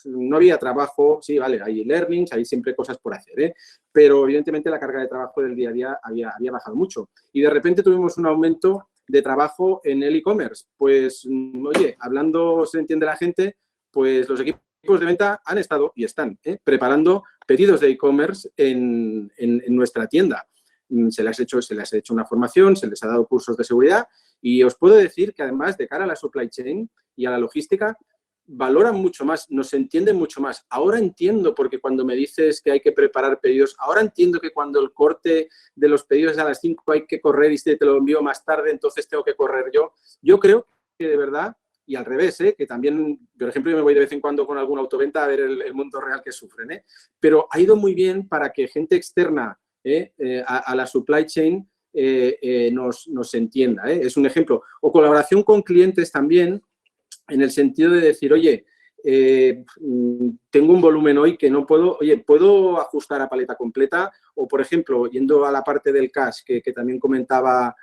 no había trabajo, sí, vale, hay learnings, hay siempre cosas por hacer, pero evidentemente la carga de trabajo del día a día había bajado mucho. Y de repente tuvimos un aumento de trabajo en el e-commerce. Pues, oye, hablando se entiende la gente, pues los equipos de venta han estado y están preparando pedidos de e-commerce en nuestra tienda. Se les ha hecho una formación, se les ha dado cursos de seguridad y os puedo decir que además de cara a la supply chain y a la logística, valoran mucho más, nos entienden mucho más. Ahora entiendo, porque cuando me dices que hay que preparar pedidos, ahora entiendo que cuando el corte de los pedidos es a las 5 hay que correr y te lo envío más tarde, entonces tengo que correr yo. Yo creo de verdad, y al revés, que también, por ejemplo, yo me voy de vez en cuando con alguna autoventa a ver el mundo real que sufren, pero ha ido muy bien para que gente externa a la supply chain nos entienda. Es un ejemplo. O colaboración con clientes también, en el sentido de decir, oye, tengo un volumen hoy que no puedo, oye, ¿puedo ajustar a paleta completa? O, por ejemplo, yendo a la parte del cash, que también comentaba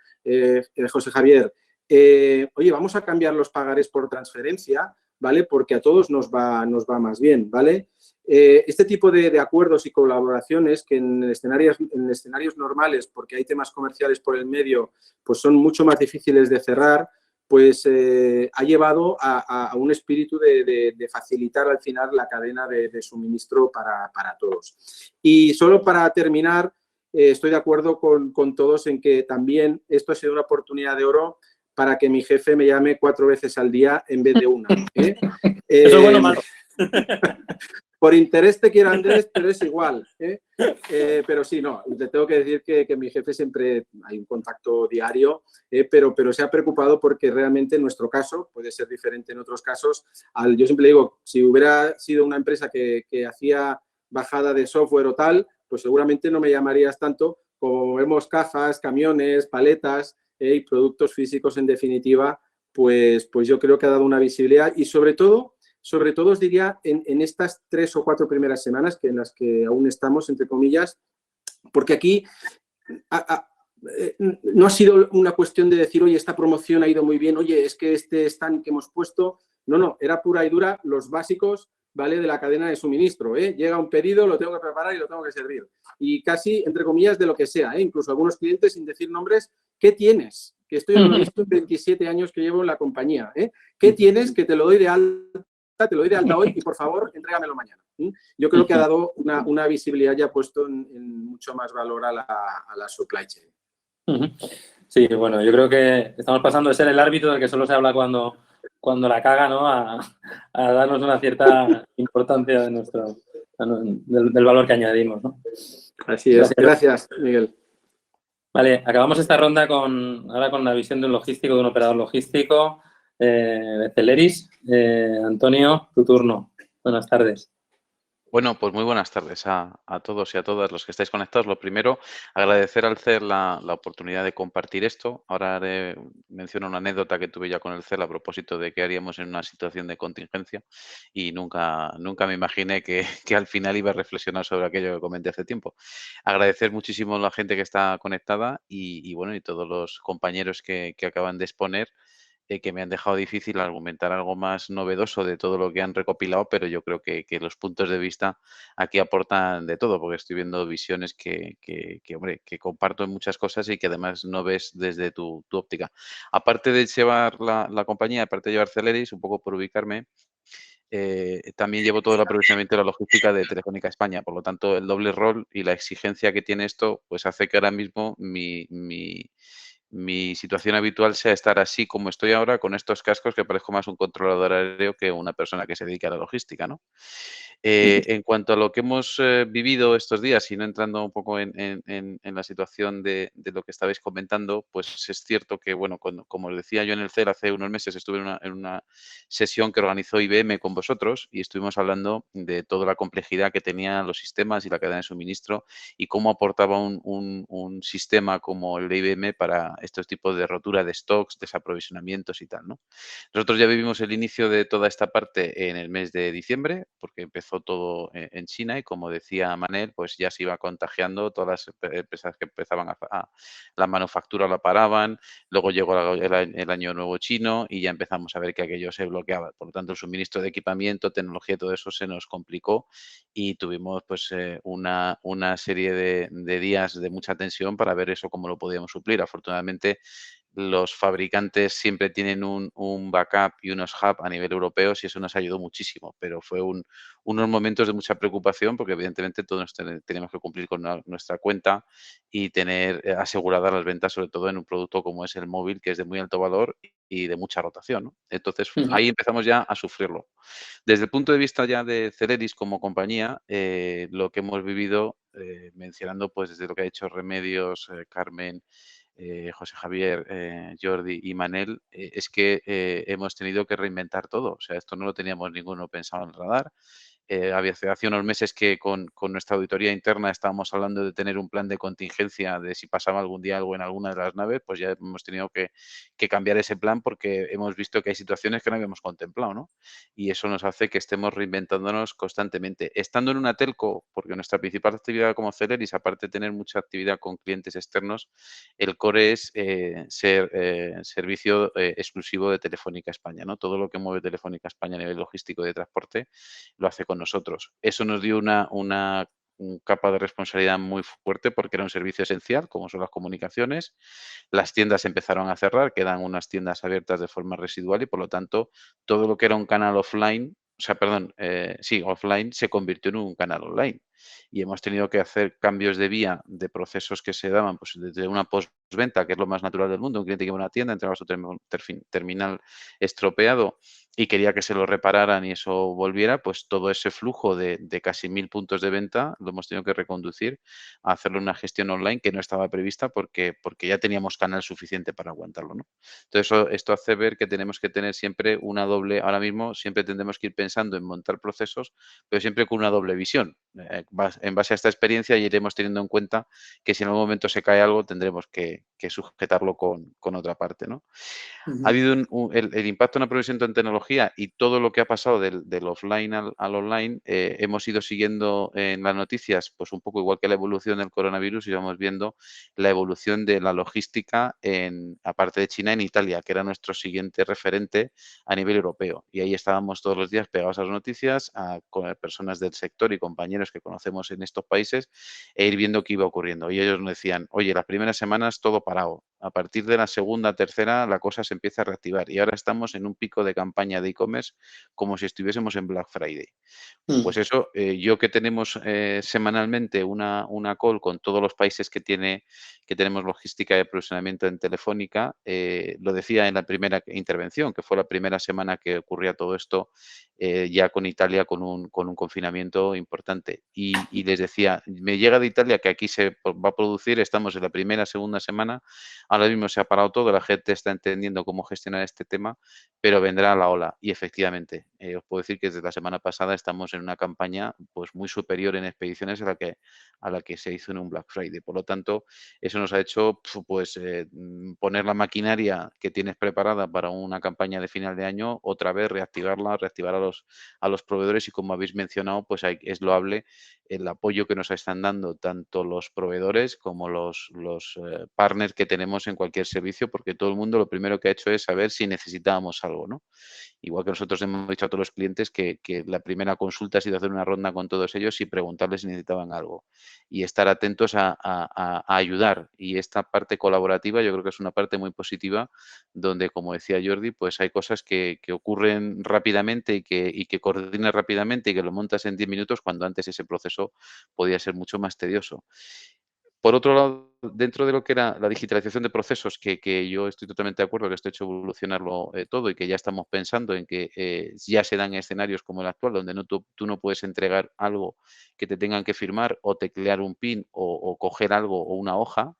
José Javier, oye, vamos a cambiar los pagares por transferencia, ¿vale? Porque a todos nos va más bien, ¿vale? Este tipo de acuerdos y colaboraciones que en escenarios normales, porque hay temas comerciales por el medio, pues son mucho más difíciles de cerrar, pues ha llevado a un espíritu de facilitar al final la cadena de suministro para todos. Y solo para terminar, estoy de acuerdo con todos en que también esto ha sido una oportunidad de oro para que mi jefe me llame 4 veces al día en vez de una. Eso es bueno o malo. Por interés te quiero, Andrés, pero es igual. Pero sí, no, te tengo que decir que mi jefe siempre hay un contacto diario, pero se ha preocupado porque realmente en nuestro caso, puede ser diferente en otros casos, yo siempre digo, si hubiera sido una empresa que hacía bajada de software o tal, pues seguramente no me llamarías tanto. Como vemos cajas, camiones, paletas y productos físicos en definitiva, pues yo creo que ha dado una visibilidad y sobre todo os diría en estas 3 o 4 primeras semanas en las que aún estamos, entre comillas, porque aquí no ha sido una cuestión de decir, oye, esta promoción ha ido muy bien, oye, es que este stand que hemos puesto, no, era pura y dura los básicos, ¿vale? De la cadena de suministro, Llega un pedido, lo tengo que preparar y lo tengo que servir. Y casi, entre comillas, de lo que sea, Incluso algunos clientes, sin decir nombres, ¿qué tienes? Que esto yo no lo he visto en 27 años que llevo en la compañía, ¿Qué tienes? Que te lo doy de alta hoy y por favor, entrégamelo mañana. Yo creo que ha dado una visibilidad y ha puesto en mucho más valor a la supply chain. Sí, bueno, yo creo que estamos pasando de ser el árbitro del que solo se habla cuando la caga, ¿no? A darnos una cierta importancia del valor que añadimos, ¿no? Así es. Gracias, Miguel. Vale, acabamos esta ronda ahora con la visión de un logístico, de un operador logístico, de Celeris. Antonio, tu turno. Buenas tardes. Bueno, pues muy buenas tardes a todos y a todas los que estáis conectados. Lo primero, agradecer al CER la oportunidad de compartir esto. Ahora menciono una anécdota que tuve ya con el CER a propósito de qué haríamos en una situación de contingencia y nunca me imaginé que al final iba a reflexionar sobre aquello que comenté hace tiempo. Agradecer muchísimo a la gente que está conectada y bueno, y todos los compañeros que acaban de exponer, que me han dejado difícil argumentar algo más novedoso de todo lo que han recopilado, pero yo creo que los puntos de vista aquí aportan de todo, porque estoy viendo visiones que comparto en muchas cosas y que además no ves desde tu óptica. Aparte de llevar la compañía, aparte de llevar Celeris, un poco por ubicarme, también llevo todo el aprovisionamiento de la logística de Telefónica España. Por lo tanto, el doble rol y la exigencia que tiene esto, pues hace que ahora mismo mi situación habitual sea estar así como estoy ahora, con estos cascos que parezco más un controlador aéreo que una persona que se dedica a la logística, ¿no? En cuanto a lo que hemos vivido estos días, y no entrando un poco en la situación de lo que estabais comentando, pues es cierto que, bueno, como os decía yo en el CER hace unos meses, estuve en una sesión que organizó IBM con vosotros y estuvimos hablando de toda la complejidad que tenían los sistemas y la cadena de suministro y cómo aportaba un sistema como el de IBM para estos tipos de rotura de stocks, desaprovisionamientos y tal, ¿no? Nosotros ya vivimos el inicio de toda esta parte en el mes de diciembre, porque empezó todo en China y, como decía Manel, pues ya se iba contagiando, todas las empresas que empezaban la manufactura la paraban, luego llegó el año nuevo chino y ya empezamos a ver que aquello se bloqueaba. Por lo tanto, el suministro de equipamiento, tecnología, todo eso se nos complicó y tuvimos pues una serie de días de mucha tensión para ver eso cómo lo podíamos suplir. Afortunadamente, los fabricantes siempre tienen un backup y unos hubs a nivel europeo y eso nos ayudó muchísimo, pero fue unos momentos de mucha preocupación porque evidentemente todos tenemos que cumplir con nuestra cuenta y tener aseguradas las ventas, sobre todo en un producto como es el móvil, que es de muy alto valor y de mucha rotación, ¿no? Entonces, ahí empezamos ya a sufrirlo. Desde el punto de vista ya de Celeris como compañía, lo que hemos vivido, mencionando pues desde lo que ha hecho Remedios, Carmen, José Javier, Jordi y Manel, es que hemos tenido que reinventar todo. O sea, esto no lo teníamos ninguno pensado en el radar. Hace unos meses que con nuestra auditoría interna estábamos hablando de tener un plan de contingencia de si pasaba algún día algo en alguna de las naves, pues ya hemos tenido que cambiar ese plan porque hemos visto que hay situaciones que no habíamos contemplado, ¿no? Y eso nos hace que estemos reinventándonos constantemente. Estando en una telco, porque nuestra principal actividad como Celeris, aparte de tener mucha actividad con clientes externos, el core es ser servicio exclusivo de Telefónica España, ¿no? Todo lo que mueve Telefónica España a nivel logístico y de transporte lo hace con nosotros. Eso nos dio una capa de responsabilidad muy fuerte porque era un servicio esencial, como son las comunicaciones. Las tiendas empezaron a cerrar, quedan unas tiendas abiertas de forma residual y, por lo tanto, todo lo que era un canal offline, o sea, perdón, offline se convirtió en un canal online. Y hemos tenido que hacer cambios de vía de procesos que se daban pues, desde una postventa, que es lo más natural del mundo. Un cliente que iba a una tienda, entregaba su terminal estropeado y quería que se lo repararan y eso volviera, pues todo ese flujo de casi 1000 puntos de venta lo hemos tenido que reconducir a hacerlo una gestión online que no estaba prevista porque ya teníamos canal suficiente para aguantarlo, ¿no? Entonces, esto hace ver que tenemos que tener siempre una doble, ahora mismo siempre tendremos que ir pensando en montar procesos, pero siempre con una doble visión. En base a esta experiencia y iremos teniendo en cuenta que si en algún momento se cae algo tendremos que sujetarlo con otra parte, ¿no? Ha habido el impacto en la provisión de tecnología y todo lo que ha pasado del offline al online. Hemos ido siguiendo en las noticias, pues un poco igual que la evolución del coronavirus, íbamos viendo la evolución de la logística aparte de China, en Italia, que era nuestro siguiente referente a nivel europeo. Y ahí estábamos todos los días pegados a las noticias, con personas del sector y compañeros que conocemos en estos países, e ir viendo qué iba ocurriendo. Y ellos nos decían, oye, las primeras semanas todo parado. A partir de la segunda, tercera, la cosa se empieza a reactivar y ahora estamos en un pico de campaña de e-commerce como si estuviésemos en Black Friday. Pues eso, yo que tenemos semanalmente una call con todos los países que tenemos logística de aprovisionamiento en Telefónica, lo decía en la primera intervención, que fue la primera semana que ocurría todo esto, ya con Italia con un confinamiento importante. Y les decía, me llega de Italia que aquí se va a producir, estamos en la primera, segunda semana, ahora mismo se ha parado todo, la gente está entendiendo cómo gestionar este tema, pero vendrá la ola. Y efectivamente, os puedo decir que desde la semana pasada estamos en una campaña pues muy superior en expediciones a la que se hizo en un Black Friday. Por lo tanto, eso nos ha hecho pues poner la maquinaria que tienes preparada para una campaña de final de año, otra vez reactivarla, reactivar a los proveedores y, como habéis mencionado, pues es loable el apoyo que nos están dando tanto los proveedores como los partners que tenemos en cualquier servicio, porque todo el mundo lo primero que ha hecho es saber si necesitábamos algo, ¿no? Igual que nosotros hemos dicho a todos los clientes que la primera consulta ha sido hacer una ronda con todos ellos y preguntarles si necesitaban algo y estar atentos a ayudar. Y esta parte colaborativa yo creo que es una parte muy positiva donde, como decía Jordi, pues hay cosas que ocurren rápidamente y que coordinas rápidamente y que lo montas en 10 minutos cuando antes ese proceso podía ser mucho más tedioso. Por otro lado, dentro de lo que era la digitalización de procesos, que yo estoy totalmente de acuerdo que esto ha hecho evolucionarlo todo y que ya estamos pensando en que ya se dan escenarios como el actual, donde tú no puedes entregar algo que te tengan que firmar o teclear un PIN o coger algo o una hoja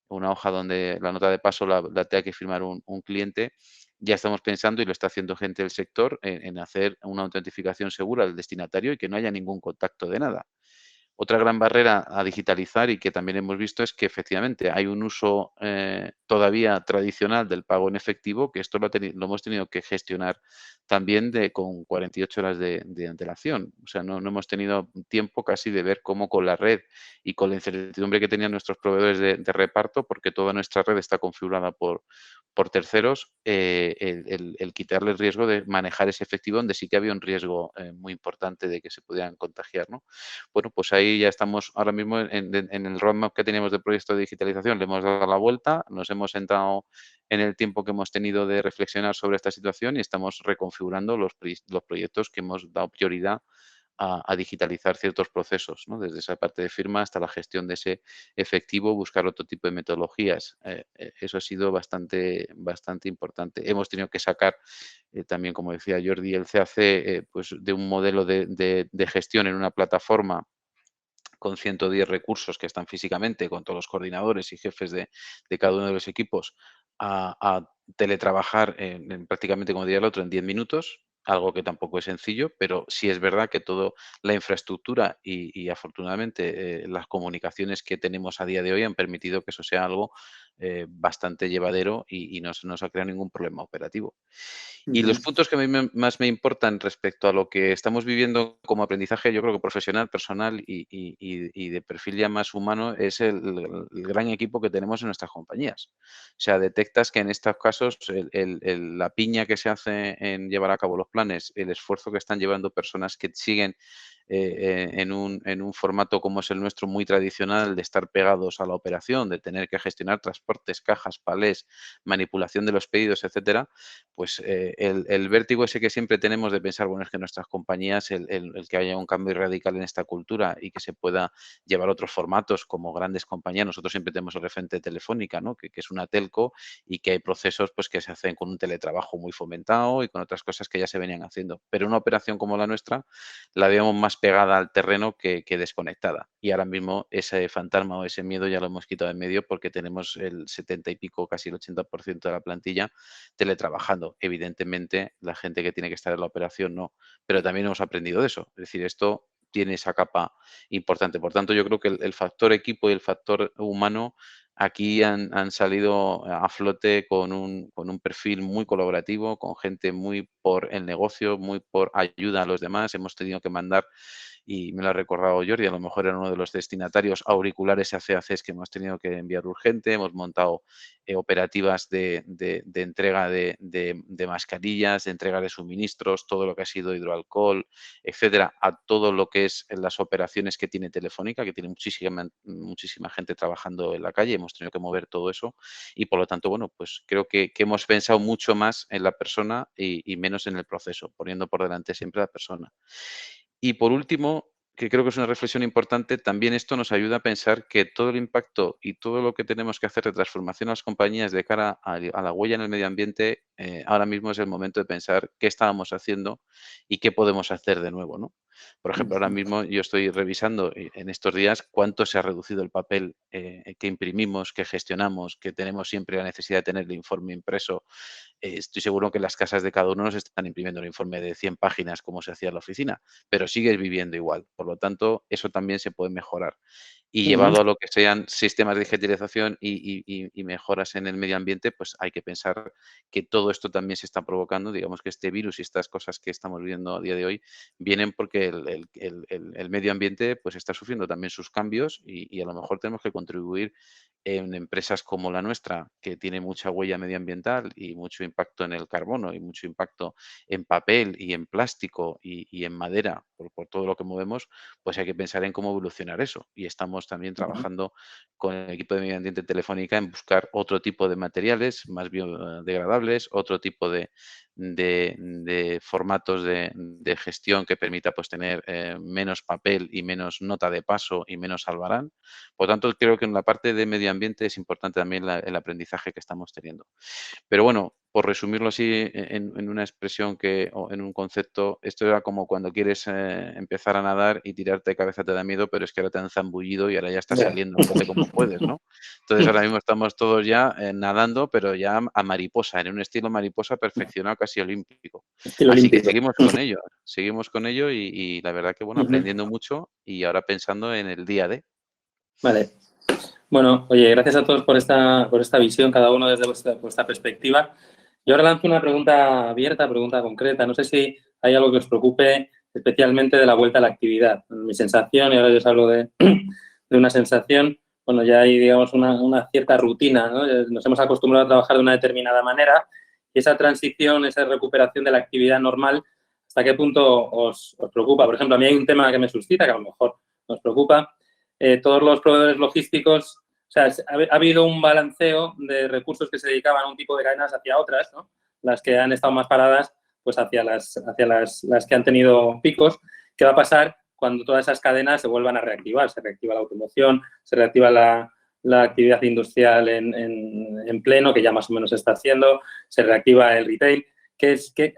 donde la nota de paso la tenga que firmar un cliente. Ya estamos pensando, y lo está haciendo gente del sector, en hacer una autentificación segura del destinatario y que no haya ningún contacto de nada. Otra gran barrera a digitalizar y que también hemos visto es que efectivamente hay un uso todavía tradicional del pago en efectivo, que esto lo hemos tenido que gestionar también con 48 horas de antelación. O sea, no hemos tenido tiempo casi de ver cómo con la red y con la incertidumbre que tenían nuestros proveedores de reparto, porque toda nuestra red está configurada por terceros, el quitarle el riesgo de manejar ese efectivo donde sí que había un riesgo muy importante de que se pudieran contagiar, ¿no? Bueno, pues ahí ya estamos ahora mismo en el roadmap que teníamos de proyecto de digitalización, le hemos dado la vuelta, nos hemos sentado en el tiempo que hemos tenido de reflexionar sobre esta situación y estamos reconfigurando los proyectos que hemos dado prioridad a digitalizar ciertos procesos, ¿no? Desde esa parte de firma hasta la gestión de ese efectivo, buscar otro tipo de metodologías. Eso ha sido bastante importante. Hemos tenido que sacar también, como decía Jordi, el CAC pues de un modelo de gestión en una plataforma con 110 recursos que están físicamente, con todos los coordinadores y jefes de cada uno de los equipos, a teletrabajar prácticamente, como diría el otro, en 10 minutos, algo que tampoco es sencillo, pero sí es verdad que toda la infraestructura y afortunadamente las comunicaciones que tenemos a día de hoy han permitido que eso sea algo bastante llevadero y no se nos ha creado ningún problema operativo. Y los puntos que a mí más me importan respecto a lo que estamos viviendo como aprendizaje, yo creo que profesional, personal y de perfil ya más humano, es el gran equipo que tenemos en nuestras compañías. O sea, detectas que en estos casos la piña que se hace en llevar a cabo los planes, el esfuerzo que están llevando personas que siguen en un formato como es el nuestro, muy tradicional, de estar pegados a la operación, de tener que gestionar transportes, cajas, palés, manipulación de los pedidos, etcétera, pues el vértigo ese que siempre tenemos de pensar, bueno, es que nuestras compañías, el que haya un cambio radical en esta cultura y que se pueda llevar otros formatos como grandes compañías, nosotros siempre tenemos el referente de Telefónica, ¿no? que es una telco y que hay procesos pues que se hacen con un teletrabajo muy fomentado y con otras cosas que ya se venían haciendo. Pero una operación como la nuestra la veíamos más pegada al terreno que desconectada. Y ahora mismo ese fantasma o ese miedo ya lo hemos quitado en medio porque tenemos el 70 y pico, casi el 80% de la plantilla teletrabajando. Evidentemente, la gente que tiene que estar en la operación no, pero también hemos aprendido de eso. Es decir, esto tiene esa capa importante. Por tanto, yo creo que el factor equipo y el factor humano aquí han salido a flote con un perfil muy colaborativo, con gente muy por el negocio, muy por ayuda a los demás. Hemos tenido que mandar, y me lo ha recordado Jordi, a lo mejor era uno de los destinatarios, auriculares ACACs que hemos tenido que enviar urgente. Hemos montado operativas de entrega de mascarillas, de entrega de suministros, todo lo que ha sido hidroalcohol, etcétera, a todo lo que es las operaciones que tiene Telefónica, que tiene muchísima gente trabajando en la calle. Hemos tenido que mover todo eso y, por lo tanto, bueno, pues creo que hemos pensado mucho más en la persona y menos en el proceso, poniendo por delante siempre a la persona. Y por último, que creo que es una reflexión importante, también esto nos ayuda a pensar que todo el impacto y todo lo que tenemos que hacer de transformación a las compañías de cara a la huella en el medio ambiente, ahora mismo es el momento de pensar qué estábamos haciendo y qué podemos hacer de nuevo, ¿no? Por ejemplo, ahora mismo yo estoy revisando en estos días cuánto se ha reducido el papel que imprimimos, que gestionamos, que tenemos siempre la necesidad de tener el informe impreso. Estoy seguro que las casas de cada uno nos están imprimiendo un informe de 100 páginas como se hacía en la oficina, pero sigues viviendo igual. Por lo tanto, eso también se puede mejorar. Y llevado a lo que sean sistemas de digitalización y mejoras en el medio ambiente, pues hay que pensar que todo esto también se está provocando. Digamos que este virus y estas cosas que estamos viviendo a día de hoy vienen porque el medio ambiente pues está sufriendo también sus cambios y a lo mejor tenemos que contribuir en empresas como la nuestra, que tiene mucha huella medioambiental y mucho impacto en el carbono y mucho impacto en papel y en plástico y en madera, por todo lo que movemos, pues hay que pensar en cómo evolucionar eso. Y estamos también trabajando con el equipo de medio ambiente Telefónica en buscar otro tipo de materiales más biodegradables, otro tipo de formatos de gestión que permita pues tener menos papel y menos nota de paso y menos albarán. Por tanto, creo que en la parte de medio ambiente es importante también el aprendizaje que estamos teniendo. Pero bueno, por resumirlo así en una expresión o en un concepto, esto era como cuando quieres empezar a nadar y tirarte de cabeza te da miedo, pero es que ahora te han zambullido y ahora ya estás saliendo como puedes, ¿no? Entonces ahora mismo estamos todos ya nadando, pero ya a mariposa, en un estilo mariposa perfeccionado, casi olímpico. Así que seguimos con ello y la verdad que, bueno, aprendiendo mucho y ahora pensando en el día de. Vale. Bueno, oye, gracias a todos por esta visión, cada uno desde vuestra perspectiva. Yo ahora lanzo una pregunta abierta, pregunta concreta. No sé si hay algo que os preocupe especialmente de la vuelta a la actividad. Mi sensación, y ahora yo os hablo de una sensación, bueno, ya hay, digamos, una cierta rutina, ¿no? Nos hemos acostumbrado a trabajar de una determinada manera y esa transición, esa recuperación de la actividad normal, ¿hasta qué punto os preocupa? Por ejemplo, a mí hay un tema que me suscita, que a lo mejor nos preocupa. Todos los proveedores logísticos, o sea, ha habido un balanceo de recursos que se dedicaban a un tipo de cadenas hacia otras, ¿no? Las que han estado más paradas, pues hacia las que han tenido picos. ¿Qué va a pasar cuando todas esas cadenas se vuelvan a reactivar? Se reactiva la automoción, se reactiva la actividad industrial en pleno, que ya más o menos se está haciendo, se reactiva el retail.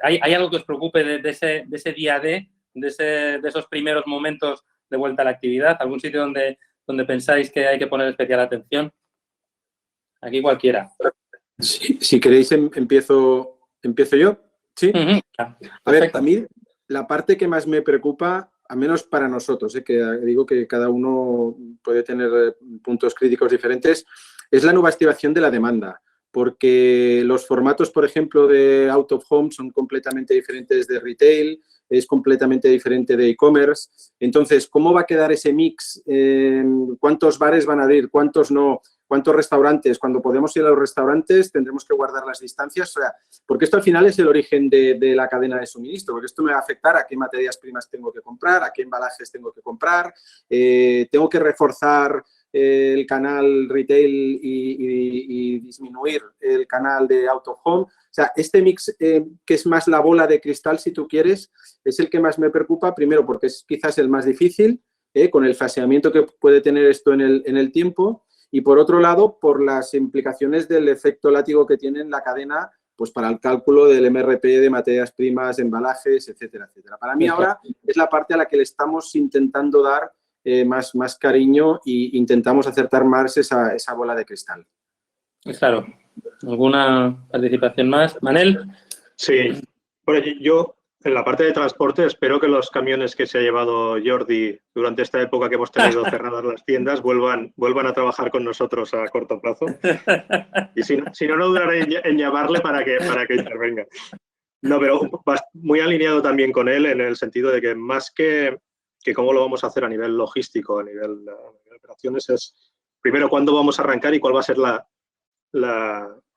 ¿Hay algo que os preocupe de ese día de esos primeros momentos de vuelta a la actividad? ¿Algún sitio donde pensáis que hay que poner especial atención? Aquí cualquiera. Sí, si queréis empiezo yo. ¿Sí? A ver, a mí la parte que más me preocupa, al menos para nosotros, que digo que cada uno puede tener puntos críticos diferentes, es la nueva activación de la demanda. Porque los formatos, por ejemplo, de out of home son completamente diferentes de retail, es completamente diferente de e-commerce. Entonces, ¿cómo va a quedar ese mix? ¿Cuántos bares van a abrir? ¿Cuántos no? ¿Cuántos restaurantes? Cuando podemos ir a los restaurantes tendremos que guardar las distancias. O sea, porque esto al final es el origen de la cadena de suministro, porque esto me va a afectar a qué materias primas tengo que comprar, a qué embalajes tengo que comprar, tengo que reforzar el canal retail y disminuir el canal de out of home. O sea, este mix que es más la bola de cristal, si tú quieres, es el que más me preocupa, primero porque es quizás el más difícil, con el faseamiento que puede tener esto en el tiempo, y por otro lado, por las implicaciones del efecto látigo que tiene en la cadena, pues para el cálculo del MRP de materias primas, embalajes, etcétera, etcétera. Para mí ahora es la parte a la que le estamos intentando dar más cariño e intentamos acertar más esa bola de cristal. Claro. ¿Alguna participación más? ¿Manel? Sí. Bueno, yo en la parte de transporte espero que los camiones que se ha llevado Jordi durante esta época que hemos tenido cerradas las tiendas vuelvan a trabajar con nosotros a corto plazo. Y si no, no dudaré en llamarle para que intervenga. No, pero muy alineado también con él en el sentido de que más que cómo lo vamos a hacer a nivel logístico, a nivel de operaciones, es primero cuándo vamos a arrancar y cuál va a ser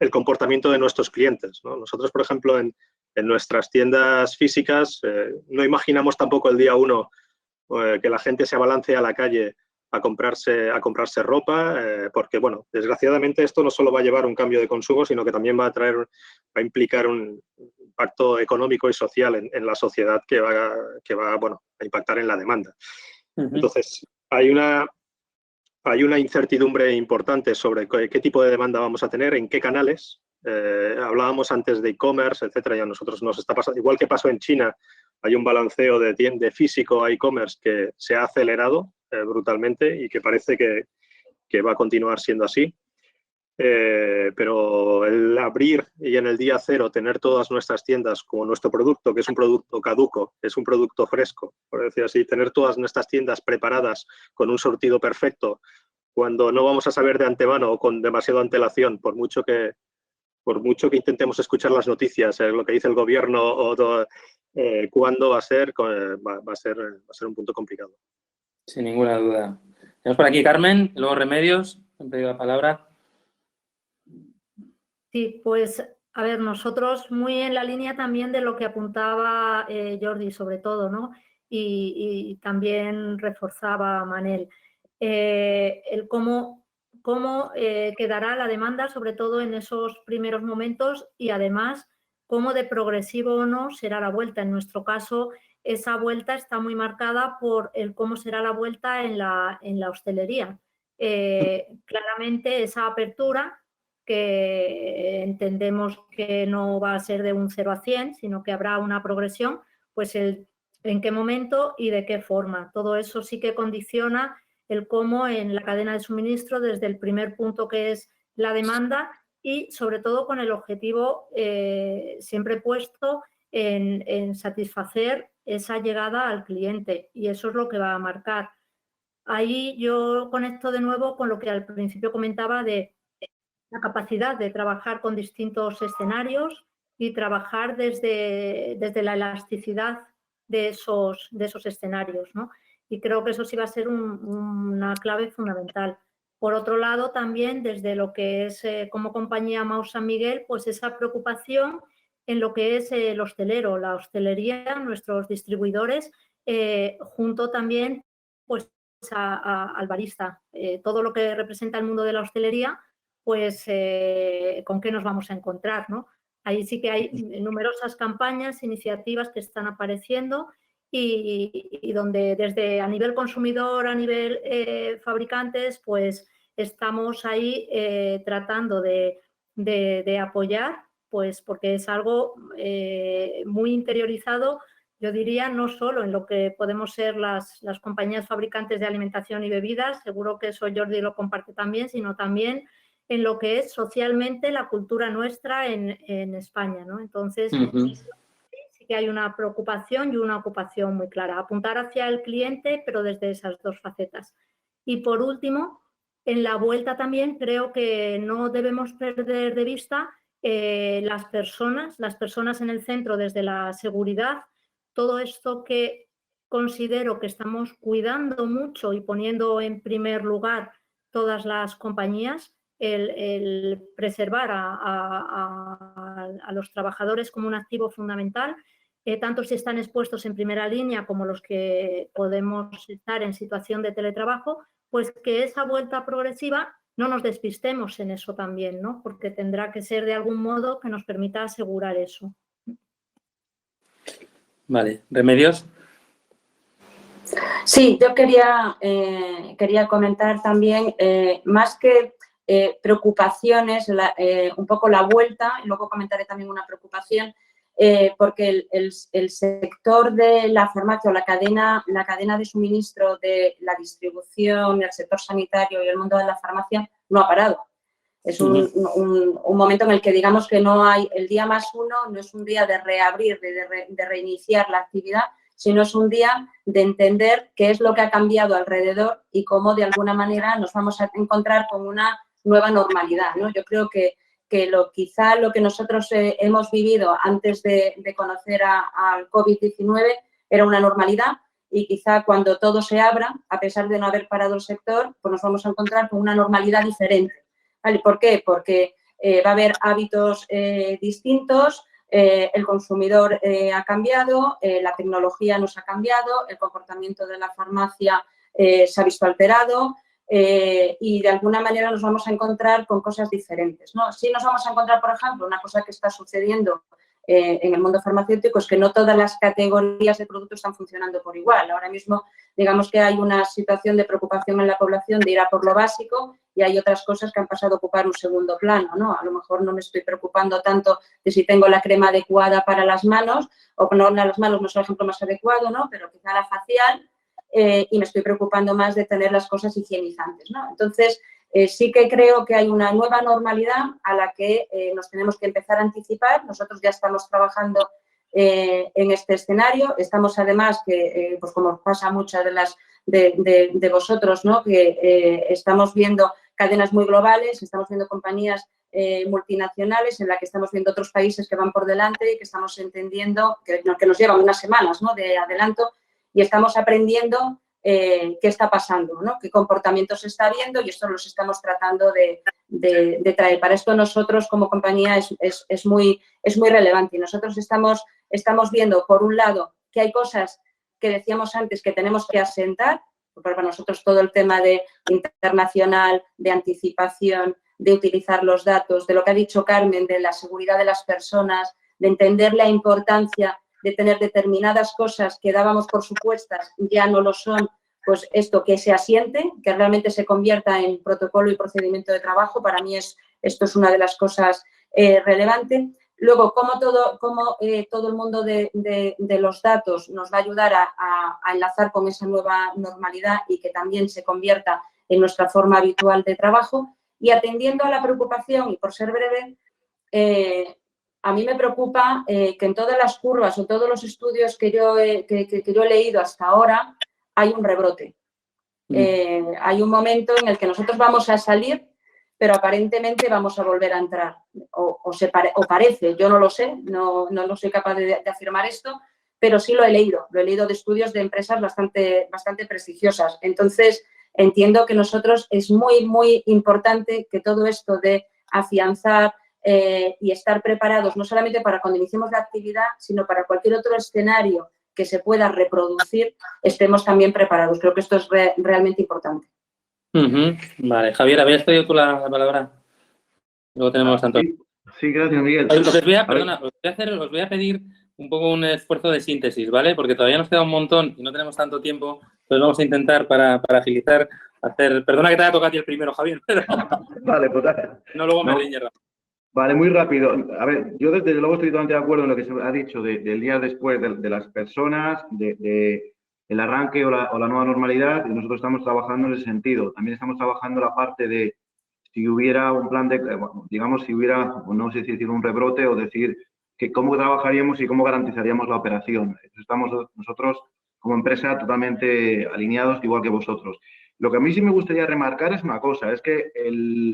el comportamiento de nuestros clientes, ¿no? Nosotros, por ejemplo, en nuestras tiendas físicas no imaginamos tampoco el día 1 que la gente se abalance a la calle a comprarse ropa, porque, bueno, desgraciadamente esto no solo va a llevar un cambio de consumo, sino que también va a implicar un impacto económico y social en la sociedad que va bueno, a impactar en la demanda. Entonces, hay una incertidumbre importante sobre qué tipo de demanda vamos a tener, en qué canales. Hablábamos antes de e-commerce, etcétera, y a nosotros nos está pasando, igual que pasó en China, hay un balanceo de físico a e-commerce que se ha acelerado brutalmente y que parece que va a continuar siendo así. Pero el abrir y en el día 0 tener todas nuestras tiendas como nuestro producto, que es un producto caduco, es un producto fresco, por decir así, tener todas nuestras tiendas preparadas con un sortido perfecto, cuando no vamos a saber de antemano o con demasiada antelación, por mucho que intentemos escuchar las noticias, lo que dice el gobierno o cuándo va a ser un punto complicado. Sin ninguna duda. Tenemos por aquí Carmen, luego Remedios, han pedido la palabra. Sí, pues a ver, nosotros muy en la línea también de lo que apuntaba Jordi, sobre todo, ¿no? Y también reforzaba Manel. El cómo quedará la demanda, sobre todo en esos primeros momentos, y además cómo de progresivo o no será la vuelta. En nuestro caso, esa vuelta está muy marcada por el cómo será la vuelta en la hostelería. Claramente esa apertura, que entendemos que no va a ser de un 0 a 100, sino que habrá una progresión, pues en qué momento y de qué forma. Todo eso sí que condiciona el cómo en la cadena de suministro, desde el primer punto que es la demanda y sobre todo con el objetivo siempre puesto en satisfacer esa llegada al cliente, y eso es lo que va a marcar. Ahí yo conecto de nuevo con lo que al principio comentaba de la capacidad de trabajar con distintos escenarios y trabajar desde la elasticidad de esos escenarios, ¿no? Y creo que eso sí va a ser una clave fundamental. Por otro lado, también desde lo que es como compañía Maus San Miguel, pues esa preocupación en lo que es el hostelero, la hostelería, nuestros distribuidores, junto también pues al barista. Todo lo que representa el mundo de la hostelería, pues con qué nos vamos a encontrar, ¿no? Ahí sí que hay numerosas campañas, iniciativas que están apareciendo y donde desde a nivel consumidor, a nivel fabricantes, pues estamos ahí tratando de apoyar, pues porque es algo muy interiorizado Yo diría no solo en lo que podemos ser las compañías fabricantes de alimentación y bebidas, seguro que eso Jordi lo comparte también, sino también en lo que es socialmente la cultura nuestra en España, ¿no? Entonces, sí que hay una preocupación y una ocupación muy clara. Apuntar hacia el cliente, pero desde esas dos facetas. Y por último, en la vuelta también creo que no debemos perder de vista las personas en el centro desde la seguridad, todo esto que considero que estamos cuidando mucho y poniendo en primer lugar todas las compañías, el preservar a los trabajadores como un activo fundamental, tanto si están expuestos en primera línea como los que podemos estar en situación de teletrabajo, pues que esa vuelta progresiva no nos despistemos en eso también, ¿no? Porque tendrá que ser de algún modo que nos permita asegurar eso. Vale, ¿Remedios? Sí, yo quería comentar también, más que preocupaciones, un poco la vuelta, y luego comentaré también una preocupación, porque el sector de la farmacia o la cadena de suministro de la distribución, el sector sanitario y el mundo de la farmacia no ha parado. Es un momento en el que digamos que no hay el día +1, no es un día de reabrir, de reiniciar la actividad, sino es un día de entender qué es lo que ha cambiado alrededor y cómo de alguna manera nos vamos a encontrar con una nueva normalidad, ¿no? Yo creo que quizá lo que nosotros hemos vivido antes de conocer al COVID-19 era una normalidad, y quizá cuando todo se abra, a pesar de no haber parado el sector, pues nos vamos a encontrar con una normalidad diferente. ¿Vale? ¿Por qué? Porque va a haber hábitos distintos, el consumidor ha cambiado, la tecnología nos ha cambiado, el comportamiento de la farmacia se ha visto alterado, y de alguna manera nos vamos a encontrar con cosas diferentes, ¿no? Sí nos vamos a encontrar, por ejemplo, una cosa que está sucediendo en el mundo farmacéutico es que no todas las categorías de productos están funcionando por igual. Ahora mismo, digamos que hay una situación de preocupación en la población de ir a por lo básico, y hay otras cosas que han pasado a ocupar un segundo plano, ¿no? A lo mejor no me estoy preocupando tanto de si tengo la crema adecuada para las manos, o no, las manos no es el ejemplo más adecuado, ¿no? Pero quizá la facial, y me estoy preocupando más de tener las cosas higienizantes, ¿no? Entonces, sí que creo que hay una nueva normalidad a la que nos tenemos que empezar a anticipar. Nosotros ya estamos trabajando en este escenario. Estamos además, pues como pasa a muchas de vosotros, ¿no? Que estamos viendo cadenas muy globales, estamos viendo compañías multinacionales en las que estamos viendo otros países que van por delante y que estamos entendiendo que nos llevan unas semanas, ¿no? De adelanto, y estamos aprendiendo qué está pasando, ¿no? Qué comportamientos se está viendo, y esto los estamos tratando de traer. Para esto nosotros como compañía es muy relevante, y nosotros estamos viendo, por un lado, que hay cosas que decíamos antes que tenemos que asentar, porque para nosotros todo el tema de internacional, de anticipación, de utilizar los datos, de lo que ha dicho Carmen, de la seguridad de las personas, de entender la importancia de tener determinadas cosas que dábamos por supuestas, ya no lo son, pues esto que se asiente, que realmente se convierta en protocolo y procedimiento de trabajo. Para mí esto es una de las cosas relevantes. Luego, cómo todo el mundo de los datos nos va a ayudar a enlazar con esa nueva normalidad y que también se convierta en nuestra forma habitual de trabajo. Y atendiendo a la preocupación, y por ser breve, a mí me preocupa que en todas las curvas o todos los estudios que yo he leído hasta ahora hay un rebrote. Hay un momento en el que nosotros vamos a salir, pero aparentemente vamos a volver a entrar. O parece, yo no lo sé, no soy capaz de afirmar esto, pero sí lo he leído de estudios de empresas bastante prestigiosas. Entonces, entiendo que nosotros es muy, muy importante que todo esto de afianzar y estar preparados, no solamente para cuando iniciemos la actividad, sino para cualquier otro escenario que se pueda reproducir, estemos también preparados. Creo que esto es realmente importante. Vale, Javier, ¿habías pedido tú la palabra? Luego tenemos tanto. Sí, gracias, Miguel. Os voy a pedir un poco un esfuerzo de síntesis, ¿vale? Porque todavía nos queda un montón y no tenemos tanto tiempo, entonces vamos a intentar para agilizar, perdona que te haya tocado a ti el primero, Javier, pero vale, pues no, luego me riñe. Vale, muy rápido. A ver, yo desde luego estoy totalmente de acuerdo en lo que se ha dicho del día después de las personas, el arranque o la nueva normalidad, y nosotros estamos trabajando en ese sentido. También estamos trabajando la parte de si hubiera un plan de, digamos, si hubiera, no sé si decir un rebrote o decir que cómo trabajaríamos y cómo garantizaríamos la operación. Estamos nosotros como empresa totalmente alineados, igual que vosotros. Lo que a mí sí me gustaría remarcar es una cosa, es que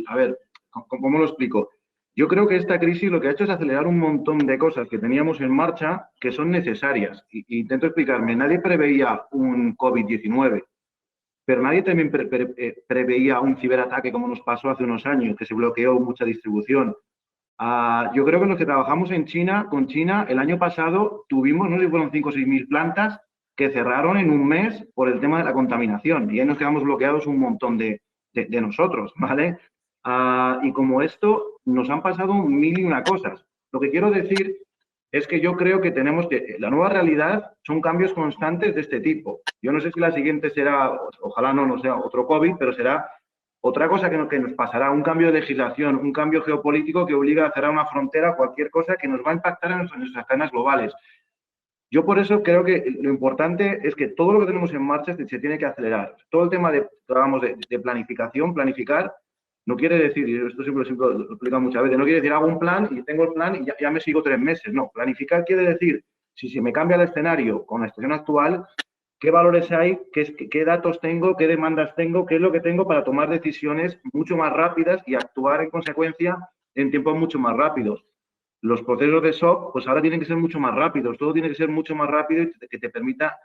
a ver, ¿cómo lo explico? Yo creo que esta crisis lo que ha hecho es acelerar un montón de cosas que teníamos en marcha que son necesarias. Y intento explicarme, nadie preveía un COVID-19, pero nadie también preveía un ciberataque como nos pasó hace unos años, que se bloqueó mucha distribución. Yo creo que los que trabajamos en China, con China, el año pasado tuvimos, no sé si fueron 5 o 6 mil plantas que cerraron en un mes por el tema de la contaminación. Y ahí nos quedamos bloqueados un montón de nosotros, ¿vale? Y como esto, nos han pasado 1001 cosas. Lo que quiero decir es que yo creo que tenemos que, la nueva realidad son cambios constantes de este tipo. Yo no sé si la siguiente será, ojalá no sea otro COVID, pero será otra cosa que nos pasará, un cambio de legislación, un cambio geopolítico que obliga a cerrar una frontera, cualquier cosa que nos va a impactar en nuestras cadenas globales. Yo por eso creo que lo importante es que todo lo que tenemos en marcha se tiene que acelerar. Todo el tema de planificación, planificar, no quiere decir, y esto siempre lo explico muchas veces, no quiere decir hago un plan y tengo el plan y ya me sigo 3 meses. No, planificar quiere decir, si se me cambia el escenario con la situación actual, qué valores hay, qué datos tengo, qué demandas tengo, qué es lo que tengo para tomar decisiones mucho más rápidas y actuar en consecuencia en tiempos mucho más rápidos. Los procesos de SOC, pues ahora tienen que ser mucho más rápidos, todo tiene que ser mucho más rápido y que te permita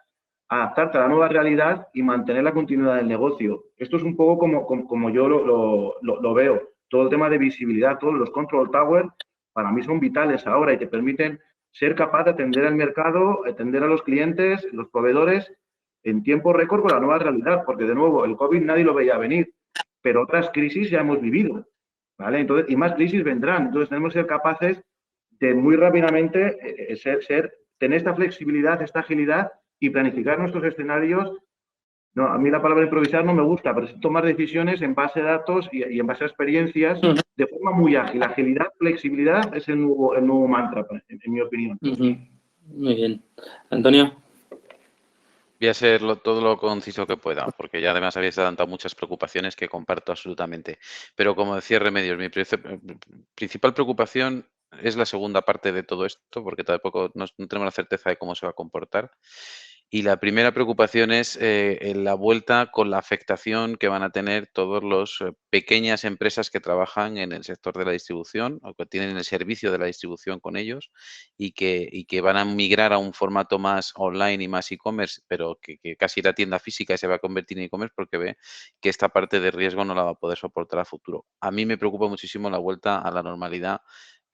adaptarte a la nueva realidad y mantener la continuidad del negocio. Esto es un poco como yo lo veo. Todo el tema de visibilidad, todos los control towers, para mí son vitales ahora y te permiten ser capaz de atender al mercado, atender a los clientes, los proveedores, en tiempo récord con la nueva realidad, porque de nuevo, el COVID nadie lo veía venir, pero otras crisis ya hemos vivido, ¿vale? Entonces, y más crisis vendrán. Entonces, tenemos que ser capaces de muy rápidamente tener esta flexibilidad, esta agilidad y planificar nuestros escenarios. No, a mí la palabra improvisar no me gusta, pero es tomar decisiones en base a datos y en base a experiencias de forma muy ágil. Agilidad, flexibilidad es el nuevo mantra, en mi opinión. Muy bien. Antonio. Voy a ser todo lo conciso que pueda, porque ya además habéis adelantado muchas preocupaciones que comparto absolutamente. Pero como decía Remedios, mi principal preocupación es la segunda parte de todo esto, porque tampoco no tenemos la certeza de cómo se va a comportar. Y la primera preocupación es la vuelta con la afectación que van a tener todas las pequeñas empresas que trabajan en el sector de la distribución o que tienen el servicio de la distribución con ellos y que van a migrar a un formato más online y más e-commerce, pero que casi la tienda física se va a convertir en e-commerce porque ve que esta parte de riesgo no la va a poder soportar a futuro. A mí me preocupa muchísimo la vuelta a la normalidad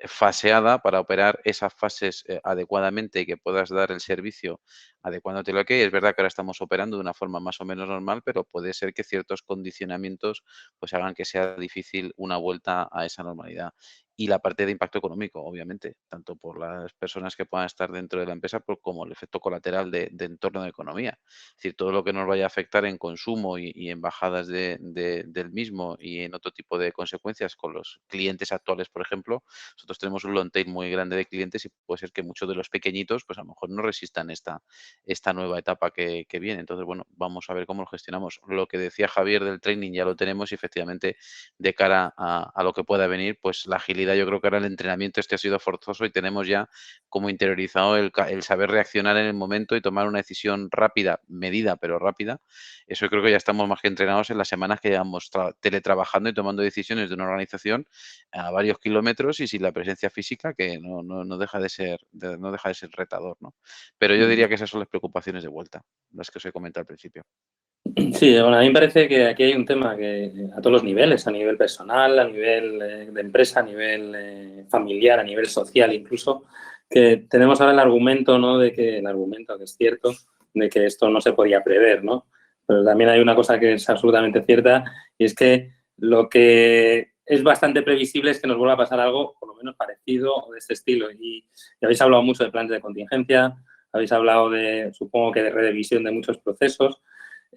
faseada para operar esas fases adecuadamente y que puedas dar el servicio adecuándote lo que hay. Es verdad que ahora estamos operando de una forma más o menos normal, pero puede ser que ciertos condicionamientos pues hagan que sea difícil una vuelta a esa normalidad. Y la parte de impacto económico, obviamente, tanto por las personas que puedan estar dentro de la empresa como el efecto colateral de entorno de economía. Es decir, todo lo que nos vaya a afectar en consumo y en bajadas del mismo y en otro tipo de consecuencias con los clientes actuales, por ejemplo. Nosotros tenemos un long tail muy grande de clientes y puede ser que muchos de los pequeñitos pues a lo mejor no resistan esta nueva etapa que viene. Entonces, bueno, vamos a ver cómo lo gestionamos. Lo que decía Javier del training ya lo tenemos y efectivamente de cara a lo que pueda venir, pues la agilidad, yo creo que ahora el entrenamiento ha sido forzoso y tenemos ya como interiorizado el saber reaccionar en el momento y tomar una decisión rápida, medida, pero rápida. Eso creo que ya estamos más que entrenados en las semanas que llevamos teletrabajando y tomando decisiones de una organización a varios kilómetros y sin la presencia física, que no deja de ser retador, ¿no? Pero yo diría que esas son las preocupaciones de vuelta, las que os he comentado al principio. Sí, bueno, a mí me parece que aquí hay un tema que a todos los niveles, a nivel personal, a nivel de empresa, a nivel familiar, a nivel social incluso, que tenemos ahora el argumento, ¿no? Que es cierto, de que esto no se podía prever, ¿no? Pero también hay una cosa que es absolutamente cierta y es que lo que es bastante previsible es que nos vuelva a pasar algo por lo menos parecido o de este estilo. Y habéis hablado mucho de planes de contingencia, habéis hablado supongo que de revisión de muchos procesos.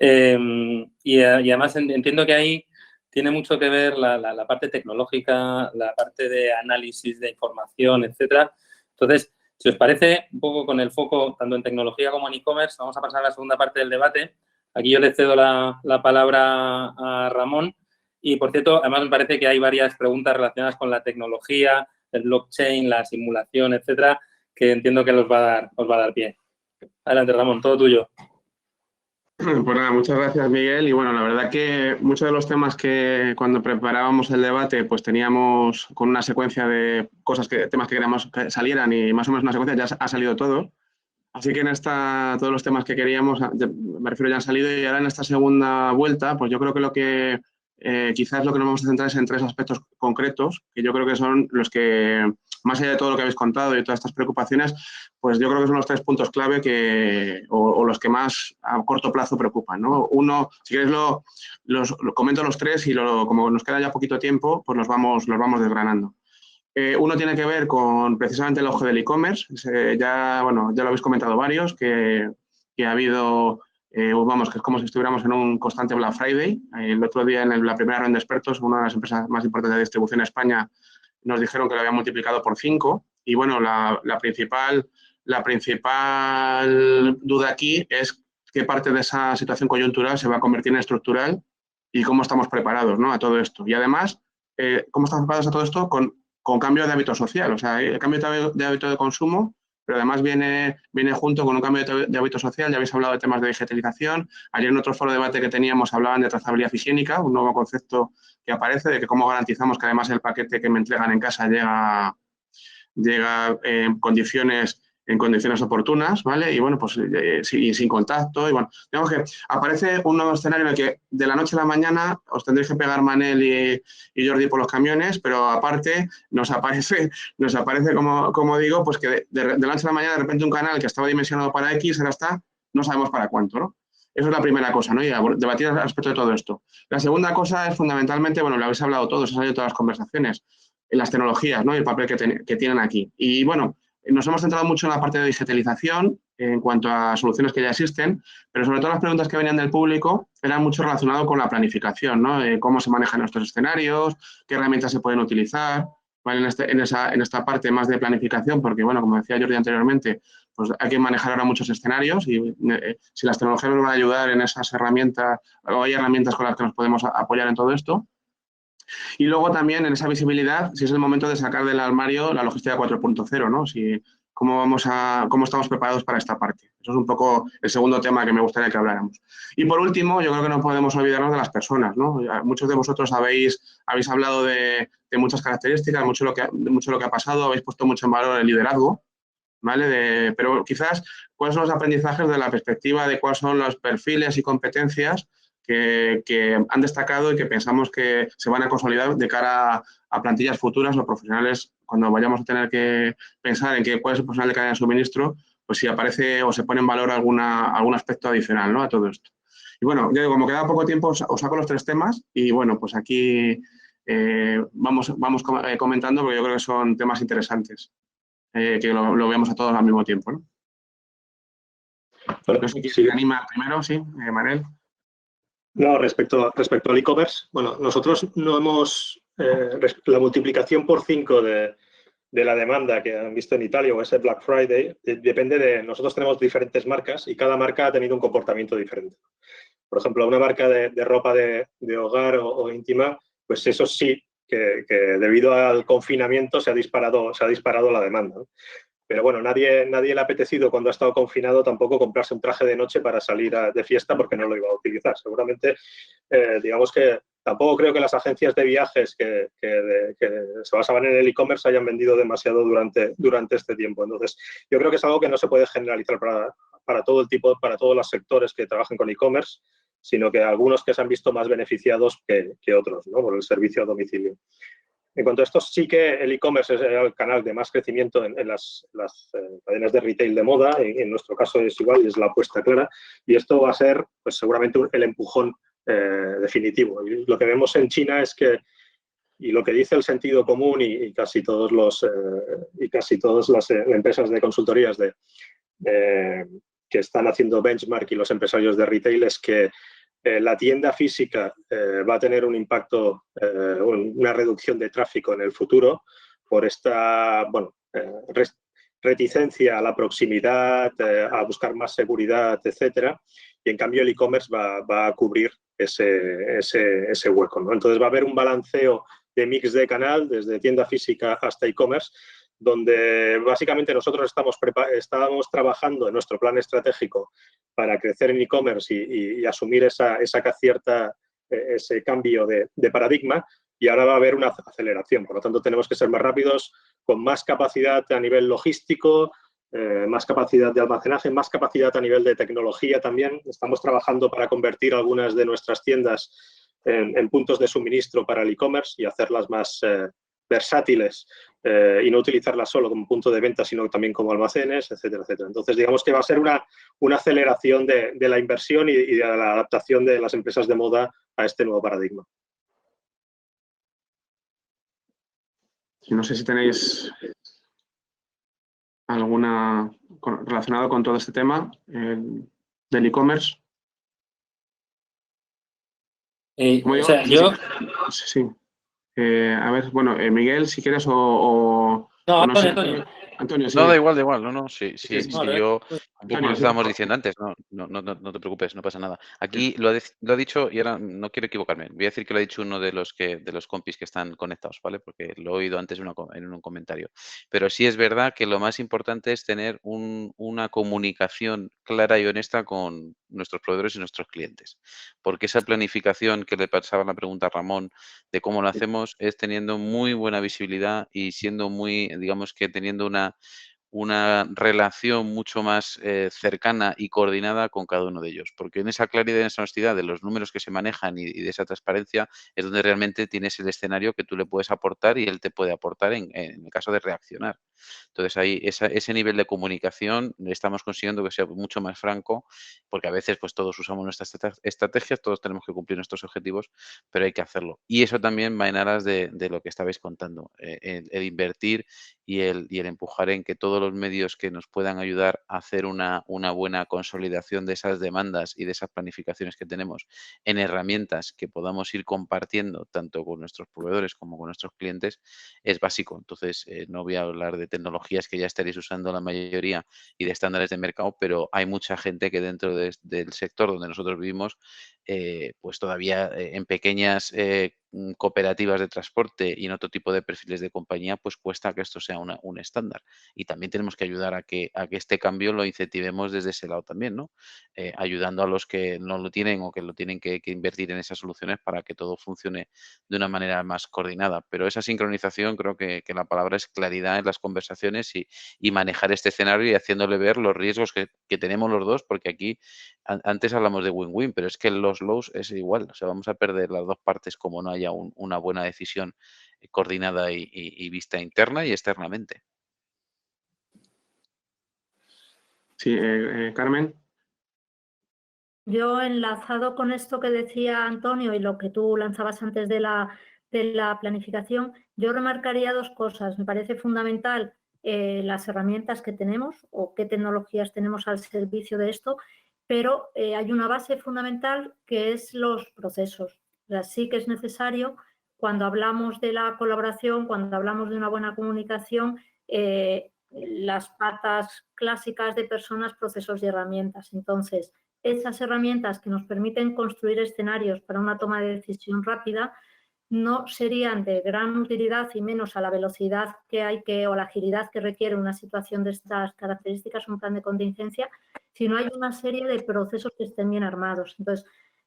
Y además entiendo que ahí tiene mucho que ver la parte tecnológica, la parte de análisis de información, etcétera. Entonces, si os parece, un poco con el foco tanto en tecnología como en e-commerce, vamos a pasar a la segunda parte del debate. Aquí yo le cedo la palabra a Ramón. Y, por cierto, además me parece que hay varias preguntas relacionadas con la tecnología, el blockchain, la simulación, etcétera, que entiendo que os va a dar pie. Adelante, Ramón, todo tuyo. Pues nada, muchas gracias, Miguel. Y bueno, la verdad que muchos de los temas que cuando preparábamos el debate, pues teníamos con una secuencia de temas que queríamos que salieran y más o menos una secuencia, ya ha salido todo. Así que todos los temas que queríamos, me refiero, ya han salido, y ahora en esta segunda vuelta, pues yo creo que lo que quizás lo que nos vamos a centrar es en 3 aspectos concretos, que yo creo que son los que, más allá de todo lo que habéis contado y todas estas preocupaciones, pues yo creo que son los 3 puntos clave o los que más a corto plazo preocupan, ¿no? Uno, si queréis los comento los 3 y como nos queda ya poquito tiempo, pues los vamos desgranando. Uno tiene que ver con precisamente el auge del e-commerce. Ya lo habéis comentado varios, que ha habido, que es como si estuviéramos en un constante Black Friday. El otro día, en la primera ronda de expertos, una de las empresas más importantes de distribución en España nos dijeron que lo habían multiplicado por 5. Y bueno, la principal duda aquí es qué parte de esa situación coyuntural se va a convertir en estructural y cómo estamos preparados, ¿no?, a todo esto. Y además, cómo estamos preparados a todo esto con cambio de hábito social. O sea, el cambio de hábito de consumo, pero además viene junto con un cambio de hábito social. Ya habéis hablado de temas de digitalización. Ayer en otro foro de debate que teníamos hablaban de trazabilidad higiénica, un nuevo concepto que aparece, de que cómo garantizamos que además el paquete que me entregan en casa llega en condiciones oportunas, ¿vale? Y bueno, pues sin contacto. Y bueno, digamos que aparece un nuevo escenario en el que de la noche a la mañana os tendréis que pegar Manel y Jordi por los camiones, pero aparte nos aparece como digo, pues que de la noche a la mañana de repente un canal que estaba dimensionado para X ahora está, no sabemos para cuánto, ¿no? Eso es la primera cosa, ¿no? Y debatir al respecto de todo esto. La segunda cosa es fundamentalmente, bueno, lo habéis hablado todos, ha salido todas las conversaciones, las tecnologías, ¿no?, y el papel que tienen aquí. Y bueno, nos hemos centrado mucho en la parte de digitalización en cuanto a soluciones que ya existen, pero sobre todo las preguntas que venían del público eran mucho relacionadas con la planificación, ¿no? Cómo se manejan nuestros escenarios, qué herramientas se pueden utilizar, ¿vale? En esta parte más de planificación, porque, bueno, como decía Jordi anteriormente, pues hay que manejar ahora muchos escenarios y si las tecnologías nos van a ayudar en esas herramientas, o hay herramientas con las que nos podemos apoyar en todo esto. Y luego también en esa visibilidad, si es el momento de sacar del armario la logística 4.0, ¿no? Cómo estamos preparados para esta parte. Eso es un poco el segundo tema que me gustaría que habláramos. Y por último, yo creo que no podemos olvidarnos de las personas, ¿no? Muchos de vosotros habéis hablado de muchas características, mucho lo que ha pasado, habéis puesto mucho en valor el liderazgo, ¿vale? Pero quizás, ¿cuáles son los aprendizajes de la perspectiva de cuáles son los perfiles y competencias que han destacado y que pensamos que se van a consolidar de cara a plantillas futuras o profesionales cuando vayamos a tener que pensar en cuál es el personal de cadena de suministro, pues si aparece o se pone en valor algún aspecto adicional, ¿no?, a todo esto? Y bueno, yo digo, como queda poco tiempo, os saco los 3 temas y bueno, pues aquí vamos comentando porque yo creo que son temas interesantes, que lo veamos a todos al mismo tiempo, ¿no? Bueno, no sé si te anima primero, sí, Manel. No, respecto al e-commerce, bueno, nosotros no hemos, la multiplicación por 5 de la demanda que han visto en Italia o ese Black Friday, depende de, nosotros tenemos diferentes marcas y cada marca ha tenido un comportamiento diferente. Por ejemplo, una marca de ropa de hogar o íntima, pues eso sí, que debido al confinamiento se ha disparado la demanda, ¿no? Pero bueno, nadie le ha apetecido cuando ha estado confinado tampoco comprarse un traje de noche para salir de fiesta porque no lo iba a utilizar. Seguramente, digamos que tampoco creo que las agencias de viajes que se basaban en el e-commerce hayan vendido demasiado durante este tiempo. Entonces, yo creo que es algo que no se puede generalizar para todo para todos los sectores que trabajan con e-commerce, sino que algunos que se han visto más beneficiados que otros, ¿no?, por el servicio a domicilio. En cuanto a esto, sí que el e-commerce es el canal de más crecimiento en las cadenas de retail de moda. En nuestro caso es igual, es la apuesta clara. Y esto va a ser, pues, seguramente el empujón definitivo. Y lo que vemos en China es que, y lo que dice el sentido común y casi todas las empresas de consultorías que están haciendo benchmark y los empresarios de retail, es que la tienda física va a tener un impacto, una reducción de tráfico en el futuro por esta reticencia a la proximidad, a buscar más seguridad, etcétera, y en cambio el e-commerce va a cubrir ese hueco, ¿no? Entonces va a haber un balanceo de mix de canal, desde tienda física hasta e-commerce, donde básicamente nosotros estábamos trabajando en nuestro plan estratégico para crecer en e-commerce y asumir ese cambio de paradigma, y ahora va a haber una aceleración. Por lo tanto, tenemos que ser más rápidos, con más capacidad a nivel logístico, más capacidad de almacenaje, más capacidad a nivel de tecnología también. Estamos trabajando para convertir algunas de nuestras tiendas en puntos de suministro para el e-commerce y hacerlas más versátiles, y no utilizarlas solo como punto de venta, sino también como almacenes, etcétera, etcétera. Entonces, digamos que va a ser una aceleración de la inversión y de la adaptación de las empresas de moda a este nuevo paradigma. No sé si tenéis alguna relacionado con todo este tema del e-commerce. Sí. A ver, bueno, Miguel, si quieres o no, no sé. Antonio. Antonio, sí. No, da igual, no, sí, vale. yo, un poco lo estábamos diciendo antes, no te preocupes, no pasa nada. Aquí lo ha dicho, y ahora no quiero equivocarme, voy a decir que lo ha dicho uno de los compis que están conectados, ¿vale? Porque lo he oído antes en un comentario. Pero sí es verdad que lo más importante es tener una comunicación clara y honesta con nuestros proveedores y nuestros clientes. Porque esa planificación que le pasaba la pregunta a Ramón de cómo lo hacemos es teniendo muy buena visibilidad y siendo muy, digamos que teniendo una relación mucho más cercana y coordinada con cada uno de ellos. Porque en esa claridad y en esa honestidad de los números que se manejan y de esa transparencia es donde realmente tienes el escenario que tú le puedes aportar y él te puede aportar en el caso de reaccionar. Entonces, ahí ese nivel de comunicación estamos consiguiendo que sea mucho más franco, porque a veces pues todos usamos nuestras estrategias, todos tenemos que cumplir nuestros objetivos, pero hay que hacerlo. Y eso también va en aras de lo que estabais contando, el invertir y el empujar en que todos los medios que nos puedan ayudar a hacer una buena consolidación de esas demandas y de esas planificaciones que tenemos en herramientas que podamos ir compartiendo tanto con nuestros proveedores como con nuestros clientes es básico. Entonces, no voy a hablar de tecnologías que ya estaréis usando la mayoría y de estándares de mercado, pero hay mucha gente que dentro del sector donde nosotros vivimos, pues todavía en pequeñas cooperativas de transporte y en otro tipo de perfiles de compañía, pues cuesta que esto sea un estándar. Y también tenemos que ayudar a que este cambio lo incentivemos desde ese lado también, ¿no? Ayudando a los que no lo tienen o que lo tienen que invertir en esas soluciones para que todo funcione de una manera más coordinada. Pero esa sincronización, creo que la palabra es claridad en las conversaciones y manejar este escenario y haciéndole ver los riesgos que tenemos los dos, porque aquí antes hablamos de win-win, pero es que los lows es igual, o sea, vamos a perder las dos partes como no haya una buena decisión coordinada y vista interna y externamente. Sí, Carmen. Yo, enlazado con esto que decía Antonio y lo que tú lanzabas antes de la planificación, yo remarcaría dos cosas. Me parece fundamental las herramientas que tenemos o qué tecnologías tenemos al servicio de esto, pero hay una base fundamental que es los procesos. O sea, sí que es necesario, cuando hablamos de la colaboración, cuando hablamos de una buena comunicación, las patas clásicas de personas, procesos y herramientas. Entonces, esas herramientas que nos permiten construir escenarios para una toma de decisión rápida no serían de gran utilidad y menos a la velocidad o la agilidad que requiere una situación de estas características, un plan de contingencia, si no hay una serie de procesos que estén bien armados. Entonces,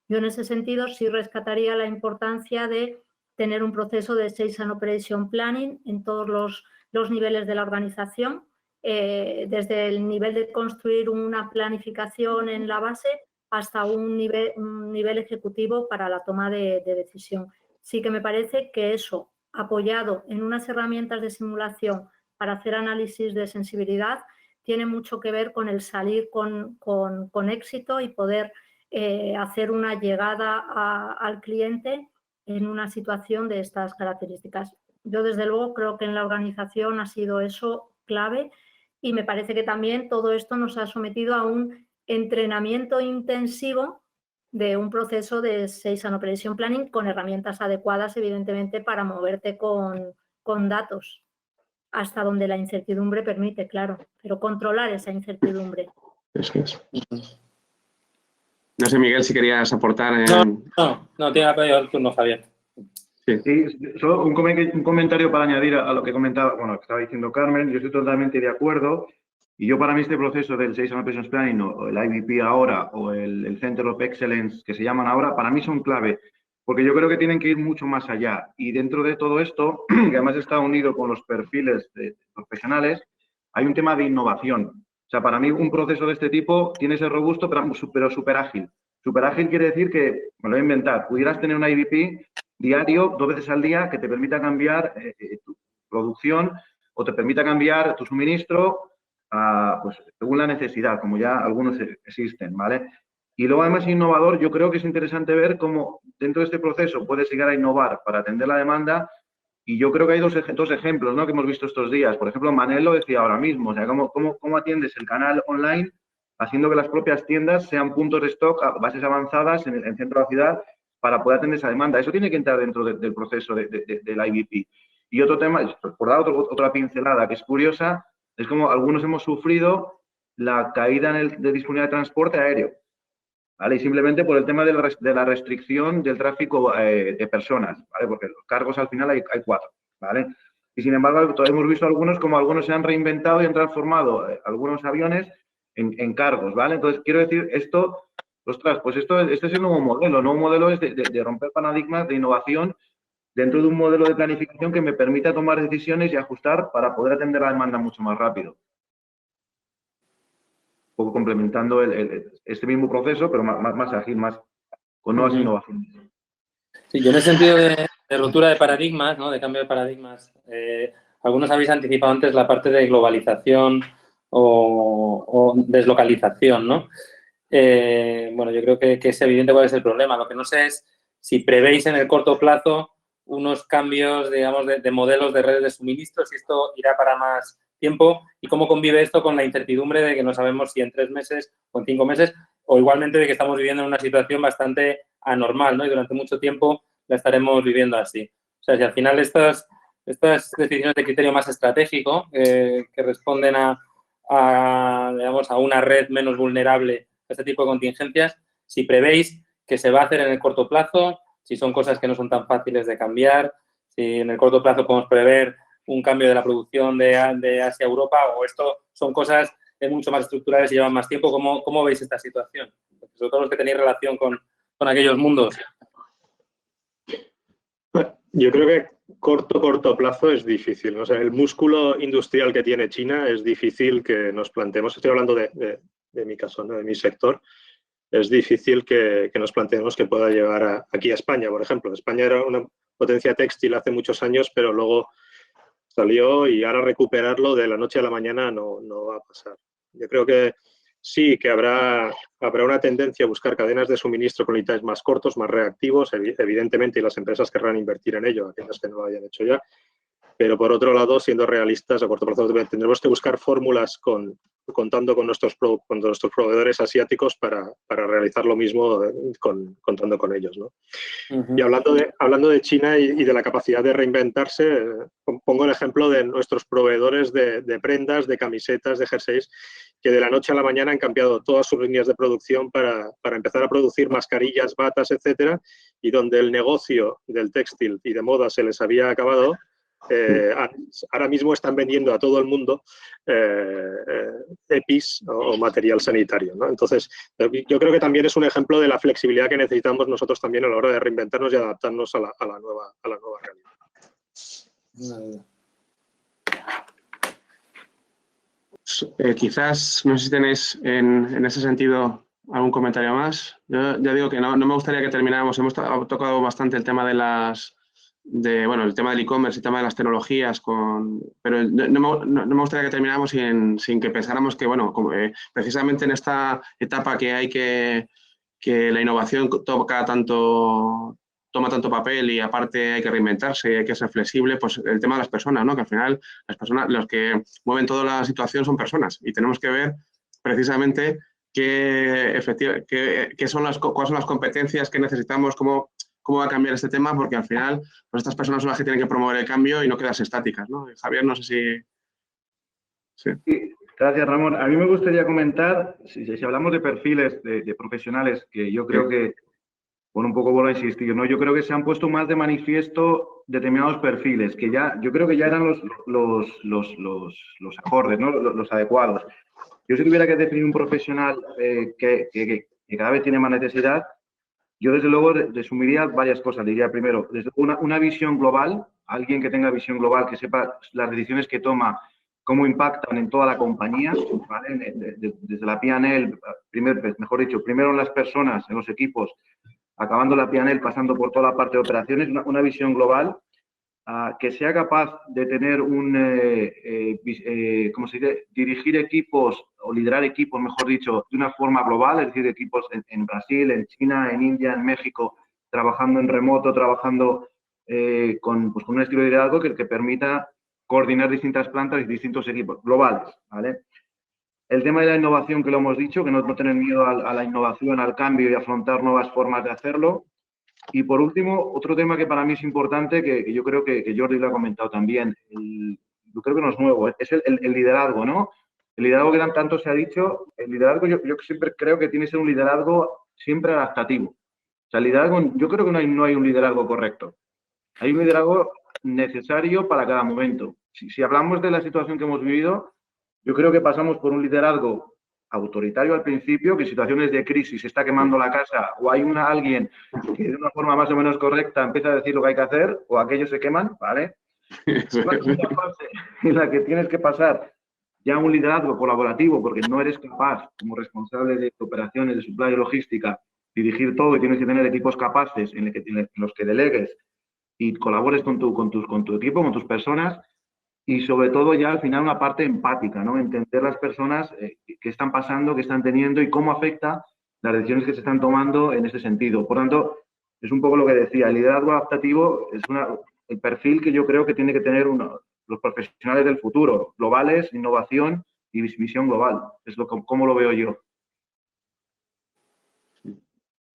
yo en ese sentido sí rescataría la importancia de tener un proceso de Sales and Operation Planning en todos los niveles de la organización, desde el nivel de construir una planificación en la base hasta un nivel ejecutivo para la toma de decisión. Sí que me parece que eso, apoyado en unas herramientas de simulación para hacer análisis de sensibilidad, tiene mucho que ver con el salir con éxito y poder hacer una llegada al cliente en una situación de estas características. Yo, desde luego, creo que en la organización ha sido eso clave y me parece que también todo esto nos ha sometido a un entrenamiento intensivo de un proceso de Sales and Operation Planning con herramientas adecuadas, evidentemente, para moverte con datos hasta donde la incertidumbre permite, claro, pero controlar esa incertidumbre. Eso es. No sé, Miguel, si querías aportar. No, tiene apoyo el turno, Javier. Sí, solo un comentario para añadir a lo que comentaba, bueno, lo que estaba diciendo Carmen. Yo estoy totalmente de acuerdo. Y yo, para mí, este proceso del Sales and Operations Planning o el IBP ahora o el Center of Excellence que se llaman ahora, para mí son clave, porque yo creo que tienen que ir mucho más allá. Y dentro de todo esto, que además está unido con los perfiles de profesionales, hay un tema de innovación. O sea, para mí un proceso de este tipo tiene que ser robusto, pero súper ágil. Súper ágil quiere decir que, me lo voy a inventar, pudieras tener un IBP diario, 2 veces al día, que te permita cambiar tu producción o te permita cambiar tu suministro pues, según la necesidad, como ya algunos existen, ¿vale? Y luego, además, innovador, yo creo que es interesante ver cómo dentro de este proceso puedes llegar a innovar para atender la demanda. Y yo creo que hay dos ejemplos, ¿no?, que hemos visto estos días. Por ejemplo, Manel lo decía ahora mismo, o sea, cómo atiendes el canal online haciendo que las propias tiendas sean puntos de stock a bases avanzadas en el centro de la ciudad para poder atender esa demanda. Eso tiene que entrar dentro del proceso del IBP. Y otro tema, por dar otra pincelada que es curiosa, es como algunos hemos sufrido la caída de disponibilidad de transporte aéreo, ¿vale? Y simplemente por el tema de la restricción del tráfico de personas, ¿vale? Porque los cargos al final hay 4, ¿vale? Y sin embargo, hemos visto como algunos se han reinventado y han transformado algunos aviones en cargos, ¿vale? Entonces, quiero decir, esto, ostras, pues este es el nuevo modelo. El nuevo modelo es de romper paradigmas de innovación dentro de un modelo de planificación que me permita tomar decisiones y ajustar para poder atender la demanda mucho más rápido. Un poco complementando este mismo proceso, pero más ágil, con nuevas innovaciones. Sí, yo en el sentido de ruptura de paradigmas, ¿no?, de cambio de paradigmas, algunos habéis anticipado antes la parte de globalización o deslocalización, ¿no? Bueno, yo creo que es evidente cuál es el problema. Lo que no sé es si prevéis en el corto plazo unos cambios, digamos, de modelos de redes de suministro, si esto irá para más tiempo y cómo convive esto con la incertidumbre de que no sabemos si en 3 meses o en 5 meses o igualmente de que estamos viviendo en una situación bastante anormal, ¿no? Y durante mucho tiempo la estaremos viviendo así. O sea, si al final estas decisiones de criterio más estratégico que responden digamos, a una red menos vulnerable a este tipo de contingencias, si prevéis que se va a hacer en el corto plazo, si son cosas que no son tan fáciles de cambiar, si en el corto plazo podemos prever un cambio de la producción de Asia a Europa, o esto son cosas mucho más estructurales y llevan más tiempo. ¿Cómo veis esta situación? Sobre todo los que tenéis relación con aquellos mundos. Yo creo que corto plazo es difícil, ¿no? O sea, el músculo industrial que tiene China es difícil que nos planteemos. Estoy hablando de mi caso, ¿no?, de mi sector. Es difícil que nos planteemos que pueda llegar aquí a España, por ejemplo. España era una potencia textil hace muchos años, pero luego salió y ahora recuperarlo de la noche a la mañana no va a pasar. Yo creo que sí, que habrá una tendencia a buscar cadenas de suministro con lead times más cortos, más reactivos, evidentemente, y las empresas querrán invertir en ello, aquellas que no lo hayan hecho ya. Pero, por otro lado, siendo realistas, a corto plazo tendremos que buscar fórmulas contando con nuestros proveedores asiáticos para realizar lo mismo contando con ellos, ¿no? Y hablando de China y de la capacidad de reinventarse, pongo el ejemplo de nuestros proveedores de prendas, de camisetas, de jerseys, que de la noche a la mañana han cambiado todas sus líneas de producción para empezar a producir mascarillas, batas, etcétera, y donde el negocio del textil y de moda se les había acabado. Ahora mismo están vendiendo a todo el mundo EPIs o material sanitario, ¿no? Entonces, yo creo que también es un ejemplo de la flexibilidad que necesitamos nosotros también a la hora de reinventarnos y adaptarnos a la nueva realidad. Quizás, no sé si tenéis en ese sentido algún comentario más. Yo ya digo que no me gustaría que termináramos. Hemos tocado bastante el tema el tema del e-commerce, el tema de las tecnologías, pero no me gustaría que termináramos sin que pensáramos que, bueno, precisamente en esta etapa que hay que la innovación toma tanto papel y aparte hay que reinventarse y hay que ser flexible, pues el tema de las personas, ¿no? Que al final las personas, los que mueven toda la situación son personas y tenemos que ver precisamente cuáles son las competencias que necesitamos, cómo va a cambiar este tema, porque al final pues estas personas son las que tienen que promover el cambio y no quedarse estáticas, ¿no? Javier, no sé si... Sí. Gracias, Ramón. A mí me gustaría comentar, si hablamos de perfiles de profesionales, que yo creo que, bueno, un poco vuelvo a insistir, ¿no? Yo creo que se han puesto más de manifiesto determinados perfiles, que yo creo que ya eran los acordes, ¿no? Los adecuados. Yo si tuviera que definir un profesional que cada vez tiene más necesidad, yo desde luego resumiría varias cosas. Diría primero, desde una visión global, alguien que tenga visión global, que sepa las decisiones que toma, cómo impactan en toda la compañía, ¿vale? Desde la P&L, mejor dicho, primero en las personas, en los equipos, acabando la P&L, pasando por toda la parte de operaciones, una visión global, que sea capaz de tener ¿cómo se dice? Dirigir equipos o liderar equipos, mejor dicho, de una forma global, es decir, equipos en Brasil, en China, en India, en México, trabajando en remoto, trabajando con un estilo de liderazgo que permita coordinar distintas plantas y distintos equipos globales, ¿vale? El tema de la innovación, que lo hemos dicho, que no tener miedo a la innovación, al cambio y afrontar nuevas formas de hacerlo. Y por último, otro tema que para mí es importante, que yo creo que Jordi lo ha comentado también, yo creo que no es nuevo, es el liderazgo, ¿no? El liderazgo que tanto se ha dicho, el liderazgo yo siempre creo que tiene que ser un liderazgo siempre adaptativo. O sea, el liderazgo, yo creo que no hay un liderazgo correcto. Hay un liderazgo necesario para cada momento. Si hablamos de la situación que hemos vivido, yo creo que pasamos por un liderazgo autoritario al principio, que en situaciones de crisis se está quemando la casa o hay alguien que de una forma más o menos correcta empieza a decir lo que hay que hacer o aquellos se queman, ¿vale? Es una fase en la que tienes que pasar ya a un liderazgo colaborativo porque no eres capaz, como responsable de operaciones, de supply y logística, dirigir todo y tienes que tener equipos capaces en los que delegues y colabores con tu equipo, con tus personas. Y sobre todo ya al final una parte empática, ¿no? Entender las personas qué están pasando, qué están teniendo y cómo afecta las decisiones que se están tomando en ese sentido. Por tanto, es un poco lo que decía, el liderazgo adaptativo es el perfil que yo creo que tiene que tener los profesionales del futuro, globales, innovación y visión global. Es cómo lo veo yo.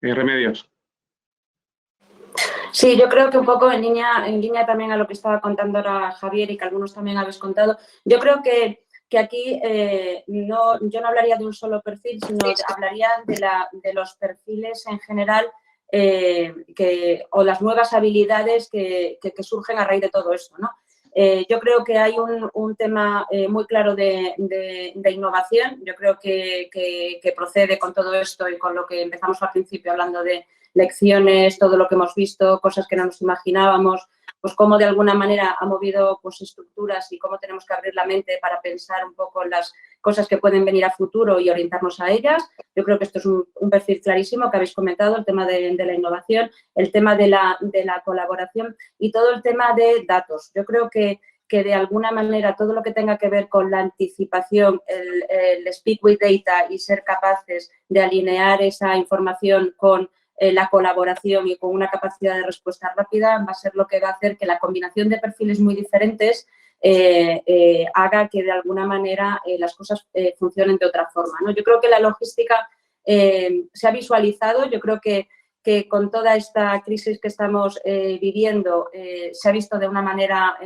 Remedios. Sí, yo creo que un poco en línea también a lo que estaba contando ahora Javier y que algunos también habéis contado, yo creo que aquí yo no hablaría de un solo perfil, sino hablaría de los perfiles en general o las nuevas habilidades que surgen a raíz de todo esto, ¿no? Yo creo que hay un tema muy claro de innovación. Yo creo que procede con todo esto y con lo que empezamos al principio hablando de lecciones, todo lo que hemos visto, cosas que no nos imaginábamos, pues cómo de alguna manera ha movido pues, estructuras y cómo tenemos que abrir la mente para pensar un poco en las cosas que pueden venir a futuro y orientarnos a ellas. Yo creo que esto es un perfil clarísimo que habéis comentado, el tema de la innovación, el tema de la colaboración y todo el tema de datos. Yo creo que de alguna manera todo lo que tenga que ver con la anticipación, el speak with data y ser capaces de alinear esa información con la colaboración y con una capacidad de respuesta rápida va a ser lo que va a hacer que la combinación de perfiles muy diferentes haga que de alguna manera las cosas funcionen de otra forma, ¿no? Yo creo que la logística se ha visualizado, yo creo que con toda esta crisis que estamos viviendo se ha visto de una manera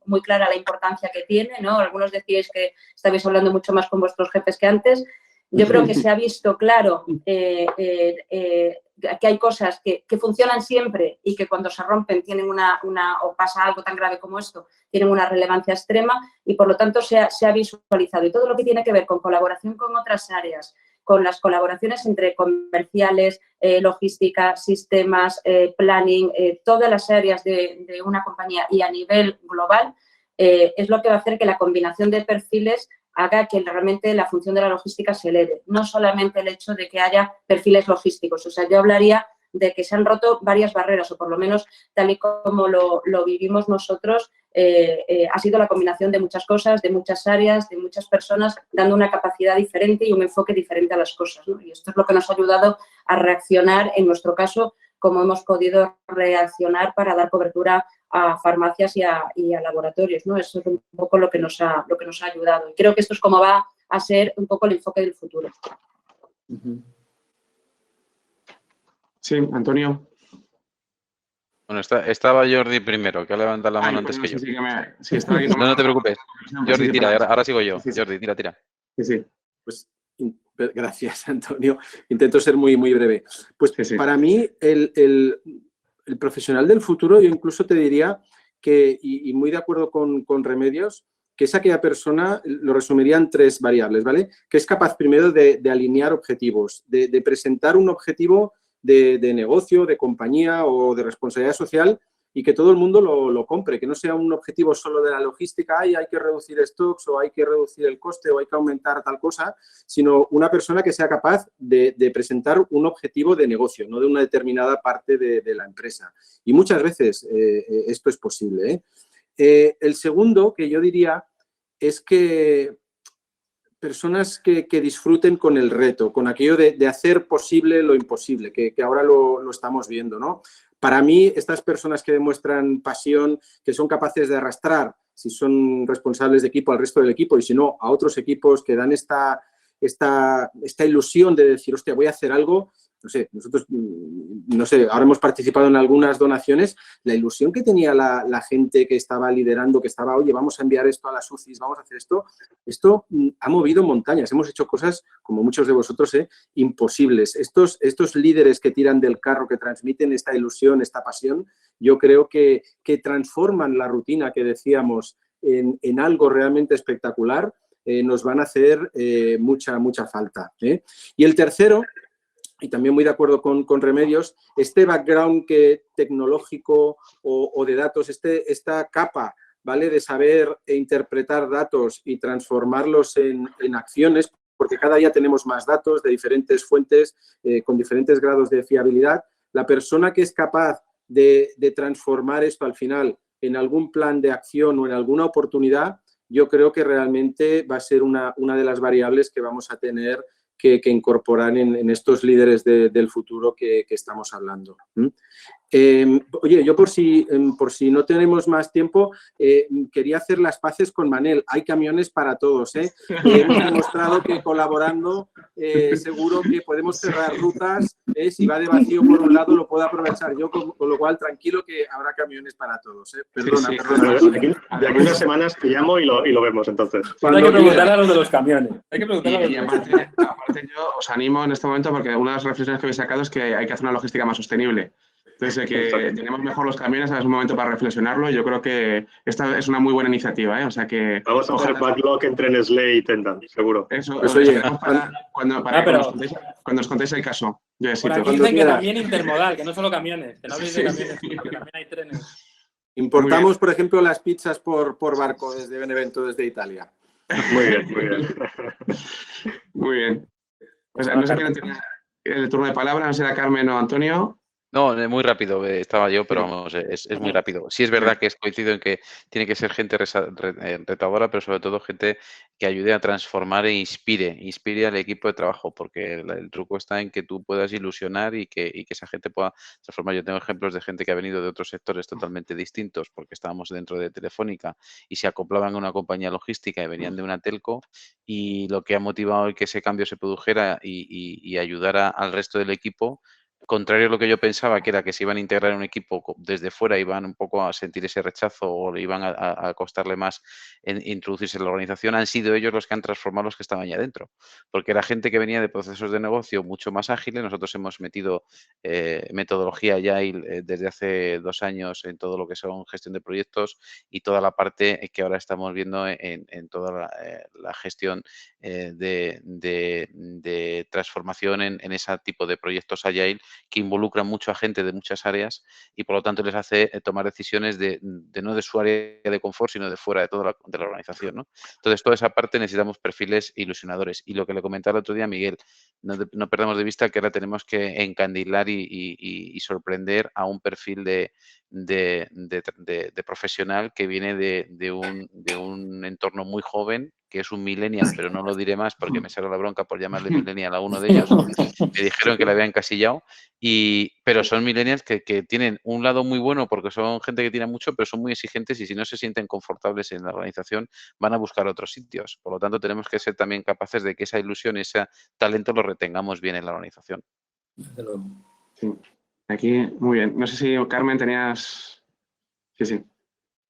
muy clara la importancia que tiene, ¿no? Algunos decíais que estabais hablando mucho más con vuestros jefes que antes. Yo creo que se ha visto claro que hay cosas que funcionan siempre y que cuando se rompen tienen o pasa algo tan grave como esto, tienen una relevancia extrema y por lo tanto se ha visualizado. Y todo lo que tiene que ver con colaboración con otras áreas, con las colaboraciones entre comerciales, logística, sistemas, planning, todas las áreas de una compañía y a nivel global, es lo que va a hacer que la combinación de perfiles haga que realmente la función de la logística se eleve. No solamente el hecho de que haya perfiles logísticos. O sea, yo hablaría de que se han roto varias barreras, o por lo menos tal y como lo vivimos nosotros, ha sido la combinación de muchas cosas, de muchas áreas, de muchas personas, dando una capacidad diferente y un enfoque diferente a las cosas, ¿no? Y esto es lo que nos ha ayudado a reaccionar, en nuestro caso, como hemos podido reaccionar para dar cobertura a farmacias y a laboratorios, ¿no? Eso es un poco lo que nos ha ayudado. Y creo que esto es como va a ser un poco el enfoque del futuro. Sí, Antonio. Bueno, estaba Jordi primero, que ha levantado la mano antes que yo. Sí, estaba aquí. No te preocupes. Jordi, tira, ahora sigo yo. Sí. Jordi, tira. Sí. Pues gracias, Antonio. Intento ser muy breve. Pues para mí, el profesional del futuro, yo incluso te diría que, y muy de acuerdo con Remedios, que es aquella persona, lo resumiría en 3 variables, ¿vale? Que es capaz primero de alinear objetivos, de presentar un objetivo de negocio, de compañía o de responsabilidad social y que todo el mundo lo compre, que no sea un objetivo solo de la logística, hay que reducir stocks o hay que reducir el coste o hay que aumentar tal cosa, sino una persona que sea capaz de presentar un objetivo de negocio, no de una determinada parte de la empresa. Y muchas veces esto es posible, el segundo que yo diría es que personas que disfruten con el reto, con aquello de hacer posible lo imposible, que ahora lo estamos viendo, ¿no? Para mí, estas personas que demuestran pasión, que son capaces de arrastrar, si son responsables de equipo, al resto del equipo y si no, a otros equipos que dan esta ilusión de decir, hostia, voy a hacer algo. No sé, nosotros, no sé, ahora hemos participado en algunas donaciones, la ilusión que tenía la gente que estaba liderando, que estaba, oye, vamos a enviar esto a las UCIs, vamos a hacer esto ha movido montañas, hemos hecho cosas, como muchos de vosotros, imposibles. Estos líderes que tiran del carro, que transmiten esta ilusión, esta pasión, yo creo que transforman la rutina que decíamos en algo realmente espectacular, nos van a hacer mucha falta. Y el tercero, y también muy de acuerdo con Remedios, este background tecnológico o de datos, esta capa, ¿vale?, de saber interpretar datos y transformarlos en acciones, porque cada día tenemos más datos de diferentes fuentes, con diferentes grados de fiabilidad. La persona que es capaz de transformar esto al final en algún plan de acción o en alguna oportunidad, yo creo que realmente va a ser una de las variables que vamos a tener que incorporar en estos líderes del futuro que estamos hablando. Oye, yo por si no tenemos más tiempo, quería hacer las paces con Manel. Hay camiones para todos, hemos demostrado que colaborando seguro que podemos cerrar rutas. Si va de vacío por un lado, lo puedo aprovechar yo, con lo cual tranquilo que habrá camiones para todos. Perdona. De aquí unas semanas te llamo y lo vemos entonces. Hay que preguntar a los de los camiones. Aparte yo os animo en este momento porque una de las reflexiones que habéis sacado es que hay que hacer una logística más sostenible. Entonces, que tenemos mejor los camiones, es un momento para reflexionarlo. Yo creo que esta es una muy buena iniciativa, O sea que vamos a hacer backlog entre Nestlé y Tendal, seguro. Eso, pues oye, cuando os contéis el caso. Por aquí dicen que también intermodal, que no solo camiones, que no habléis de camiones, que también hay trenes. Importamos, por ejemplo, las pizzas por barco desde Benevento, desde Italia. Muy bien. Muy bien. Pues, no sé quién tiene el turno de palabra, no sé si era Carmen o Antonio. No, muy rápido estaba yo, pero vamos, es muy rápido. Sí es verdad que coincido en que tiene que ser gente retadora, pero sobre todo gente que ayude a transformar e inspire al equipo de trabajo, porque el truco está en que tú puedas ilusionar y que esa gente pueda transformar. Yo tengo ejemplos de gente que ha venido de otros sectores totalmente distintos, porque estábamos dentro de Telefónica y se acoplaban a una compañía logística y venían de una telco, y lo que ha motivado que ese cambio se produjera y ayudara al resto del equipo, contrario a lo que yo pensaba, que era que se iban a integrar en un equipo desde fuera, iban un poco a sentir ese rechazo o le iban a costarle más en introducirse en la organización, han sido ellos los que han transformado los que estaban ya dentro. Porque era gente que venía de procesos de negocio mucho más ágiles. Nosotros hemos metido metodología Agile desde hace 2 años en todo lo que son gestión de proyectos y toda la parte que ahora estamos viendo en toda la gestión de transformación en ese tipo de proyectos Agile, que involucran mucho a gente de muchas áreas y por lo tanto les hace tomar decisiones no de su área de confort, sino de fuera de toda la organización, ¿no? Entonces, toda esa parte necesitamos perfiles ilusionadores. Y lo que le comentaba el otro día a Miguel, no perdamos de vista que ahora tenemos que encandilar y sorprender a un perfil de profesional que viene de un entorno muy joven, que es un millennial, pero no lo diré más porque me sale la bronca por llamarle millennial a uno de ellos. Me dijeron que la había encasillado, pero son millennials que tienen un lado muy bueno porque son gente que tiene mucho, pero son muy exigentes y si no se sienten confortables en la organización van a buscar otros sitios. Por lo tanto, tenemos que ser también capaces de que esa ilusión, ese talento lo retengamos bien en la organización. Sí. Aquí, muy bien. No sé si, Carmen, tenías... Sí.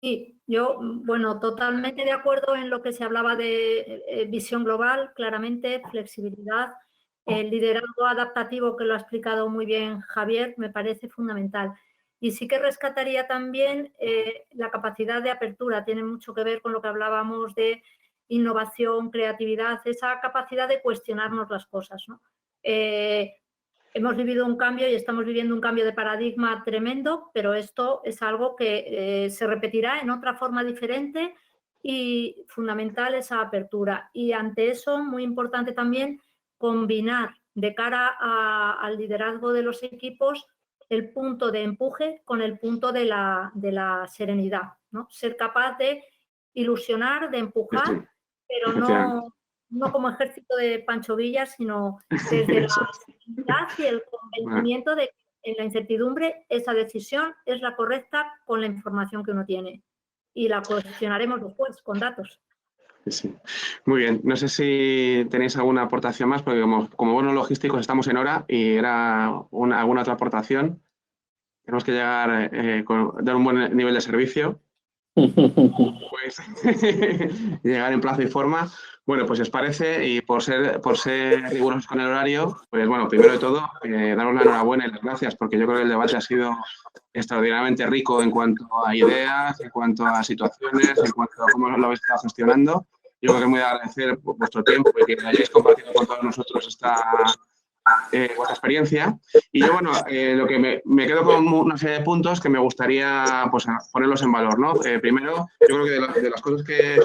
Sí, yo, bueno, totalmente de acuerdo en lo que se hablaba de visión global, claramente, flexibilidad, el liderazgo adaptativo que lo ha explicado muy bien Javier, me parece fundamental. Y sí que rescataría también la capacidad de apertura, tiene mucho que ver con lo que hablábamos de innovación, creatividad, esa capacidad de cuestionarnos las cosas, ¿no? Hemos vivido un cambio y estamos viviendo un cambio de paradigma tremendo, pero esto es algo que se repetirá en otra forma diferente y fundamental esa apertura. Y ante eso, muy importante también combinar de cara al liderazgo de los equipos el punto de empuje con el punto de la serenidad, ¿no? Ser capaz de ilusionar, de empujar, pero no como ejército de Pancho Villa, sino desde la serenidad y el convencimiento de que en la incertidumbre esa decisión es la correcta con la información que uno tiene. Y la cuestionaremos después con datos. Sí. Muy bien. No sé si tenéis alguna aportación más, porque como buenos logísticos estamos en hora y era alguna otra aportación. Tenemos que llegar dar un buen nivel de servicio. Pues llegar en plazo y forma. Bueno, pues si os parece, y por ser rigurosos con el horario, pues bueno, primero de todo, daros la enhorabuena y las gracias, porque yo creo que el debate ha sido extraordinariamente rico en cuanto a ideas, en cuanto a situaciones, en cuanto a cómo lo habéis estado gestionando. Yo creo que es muy de agradecer vuestro tiempo y que hayáis compartido con todos nosotros vuestra experiencia. Y yo, bueno, lo que me quedo con una serie de puntos que me gustaría pues, ponerlos en valor, ¿no? Primero, yo creo que de las cosas que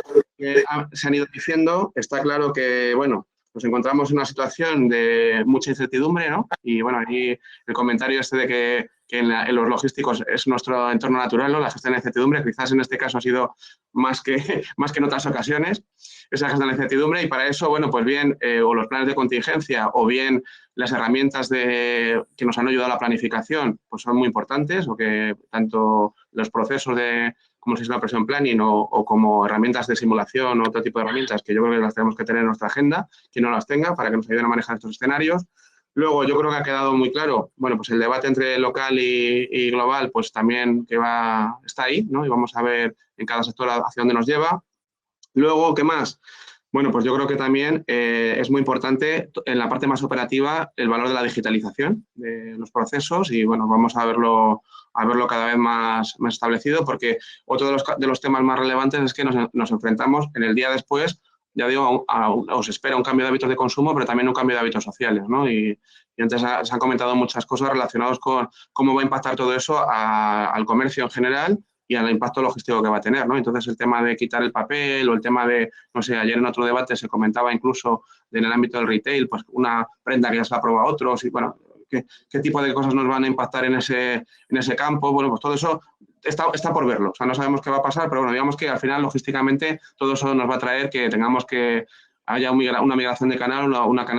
se han ido diciendo, está claro que, bueno, nos encontramos en una situación de mucha incertidumbre, ¿no? Y, bueno, ahí el comentario de que en los logísticos es nuestro entorno natural, ¿no? La gestión de incertidumbre, quizás en este caso ha sido más que en otras ocasiones, esa gestión de incertidumbre, y para eso, bueno, pues bien, o los planes de contingencia o bien las herramientas que nos han ayudado a la planificación, pues son muy importantes, o que tanto los procesos como sistema de presión planning o como herramientas de simulación o otro tipo de herramientas que yo creo que las tenemos que tener en nuestra agenda, quien no las tenga, para que nos ayuden a manejar estos escenarios. Luego, yo creo que ha quedado muy claro, bueno, pues el debate entre local y global, pues también está ahí, ¿no? Y vamos a ver en cada sector hacia dónde nos lleva. Luego, ¿qué más? Bueno, pues yo creo que también es muy importante en la parte más operativa el valor de la digitalización de los procesos y, bueno, vamos a verlo cada vez más establecido, porque otro de los temas más relevantes es que nos enfrentamos en el día después, ya digo, os espera un cambio de hábitos de consumo, pero también un cambio de hábitos sociales, ¿no? Y antes se han comentado muchas cosas relacionadas con cómo va a impactar todo eso al comercio en general y al impacto logístico que va a tener, ¿no? Entonces, el tema de quitar el papel o el tema de, no sé, ayer en otro debate se comentaba incluso en el ámbito del retail, pues una prenda que ya se la prueba a otros y, bueno, ¿qué tipo de cosas nos van a impactar en ese campo? Bueno, pues todo eso está por verlo. O sea, no sabemos qué va a pasar, pero bueno, digamos que al final, logísticamente, todo eso nos va a traer que tengamos que haya una migración de canal,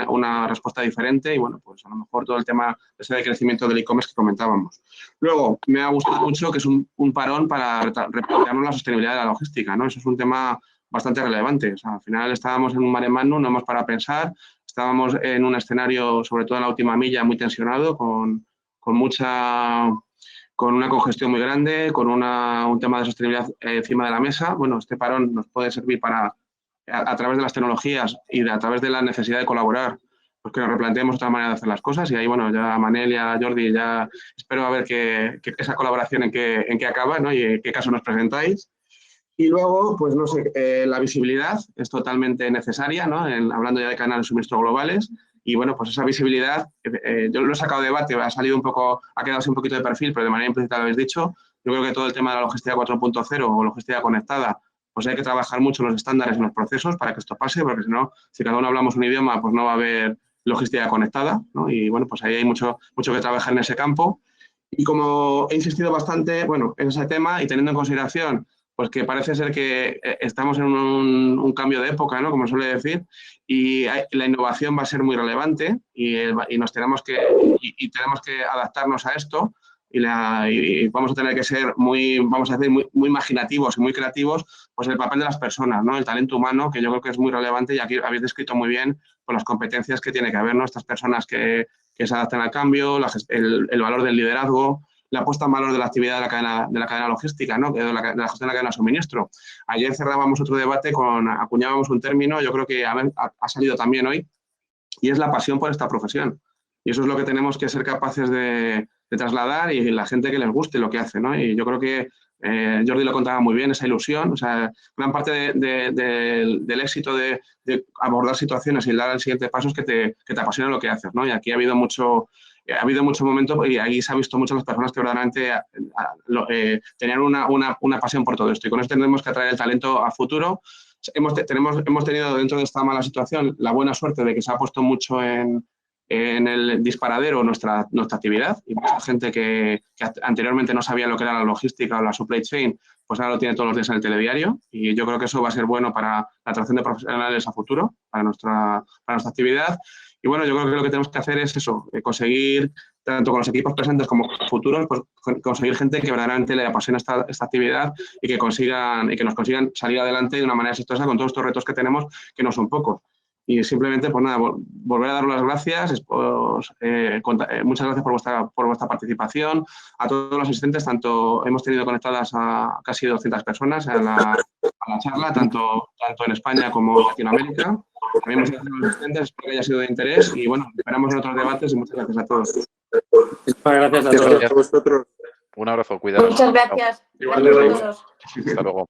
una respuesta diferente y, bueno, pues a lo mejor todo el tema ese de crecimiento del e-commerce que comentábamos. Luego, me ha gustado mucho que es un parón para replantearnos la sostenibilidad de la logística, ¿no? Eso es un tema bastante relevante. O sea, al final estábamos en un mare magnum, no hemos para pensar, estábamos en un escenario, sobre todo en la última milla, muy tensionado, con una congestión muy grande, con un tema de sostenibilidad encima de la mesa. Bueno, este parón nos puede servir para, a través de las tecnologías y a través de la necesidad de colaborar, pues que nos replanteemos otra manera de hacer las cosas. Y ahí, bueno, ya a Manel y a Jordi ya espero a ver que esa colaboración en qué acaba, ¿no? Y en qué caso nos presentáis. Y luego, pues no sé, la visibilidad es totalmente necesaria, ¿no? Hablando ya de canales de suministro globales. Y bueno, pues esa visibilidad, yo lo he sacado de debate, ha quedado así un poquito de perfil, pero de manera implícita lo habéis dicho. Yo creo que todo el tema de la logística 4.0 o logística conectada, pues hay que trabajar mucho los estándares en los procesos para que esto pase, porque si no, si cada uno hablamos un idioma, pues no va a haber logística conectada, ¿no? Y bueno, pues ahí hay mucho que trabajar en ese campo. Y como he insistido bastante, bueno, en ese tema y teniendo en consideración pues que parece ser que estamos en un cambio de época, ¿no? Como suele decir, y la innovación va a ser muy relevante y tenemos que adaptarnos a esto y vamos a tener que ser muy imaginativos y muy creativos, pues el papel de las personas, ¿no? El talento humano, que yo creo que es muy relevante y aquí habéis descrito muy bien pues, las competencias que tiene que haber, ¿no? Estas personas que se adaptan al cambio, el valor del liderazgo, la puesta en valor de la actividad de la cadena logística, ¿no? de la gestión de la cadena de suministro. Ayer cerrábamos otro debate, acuñábamos un término, yo creo que ha salido también hoy, y es la pasión por esta profesión. Y eso es lo que tenemos que ser capaces de trasladar y la gente que les guste lo que hace, ¿no? Y yo creo que Jordi lo contaba muy bien, esa ilusión, o sea, gran parte del éxito de abordar situaciones y dar el siguiente paso es que te apasiona lo que haces, ¿no? Y aquí ha habido mucho momento y ahí se ha visto mucho las personas que verdaderamente tenían una pasión por todo esto. Y con eso tendremos que atraer el talento a futuro. Hemos tenido dentro de esta mala situación la buena suerte de que se ha puesto mucho en el disparadero nuestra actividad y mucha gente que anteriormente no sabía lo que era la logística o la supply chain, pues ahora lo tiene todos los días en el telediario y yo creo que eso va a ser bueno para la atracción de profesionales a futuro, para nuestra actividad. Y bueno, yo creo que lo que tenemos que hacer es eso, conseguir, tanto con los equipos presentes como futuros, pues conseguir gente que verdaderamente le apasiona esta actividad y que nos consigan salir adelante de una manera exitosa con todos estos retos que tenemos, que no son pocos. Y simplemente, pues nada, volver a daros las gracias. Muchas gracias por vuestra participación. A todos los asistentes, hemos tenido conectadas a casi 200 personas a la charla, tanto en España como en Latinoamérica. También muchas gracias a los asistentes, espero que haya sido de interés. Y bueno, esperamos en otros debates y muchas gracias a todos. Muchas gracias a todos. Un abrazo, cuidado. Muchas gracias. Igualmente. Gracias a todos. Hasta luego.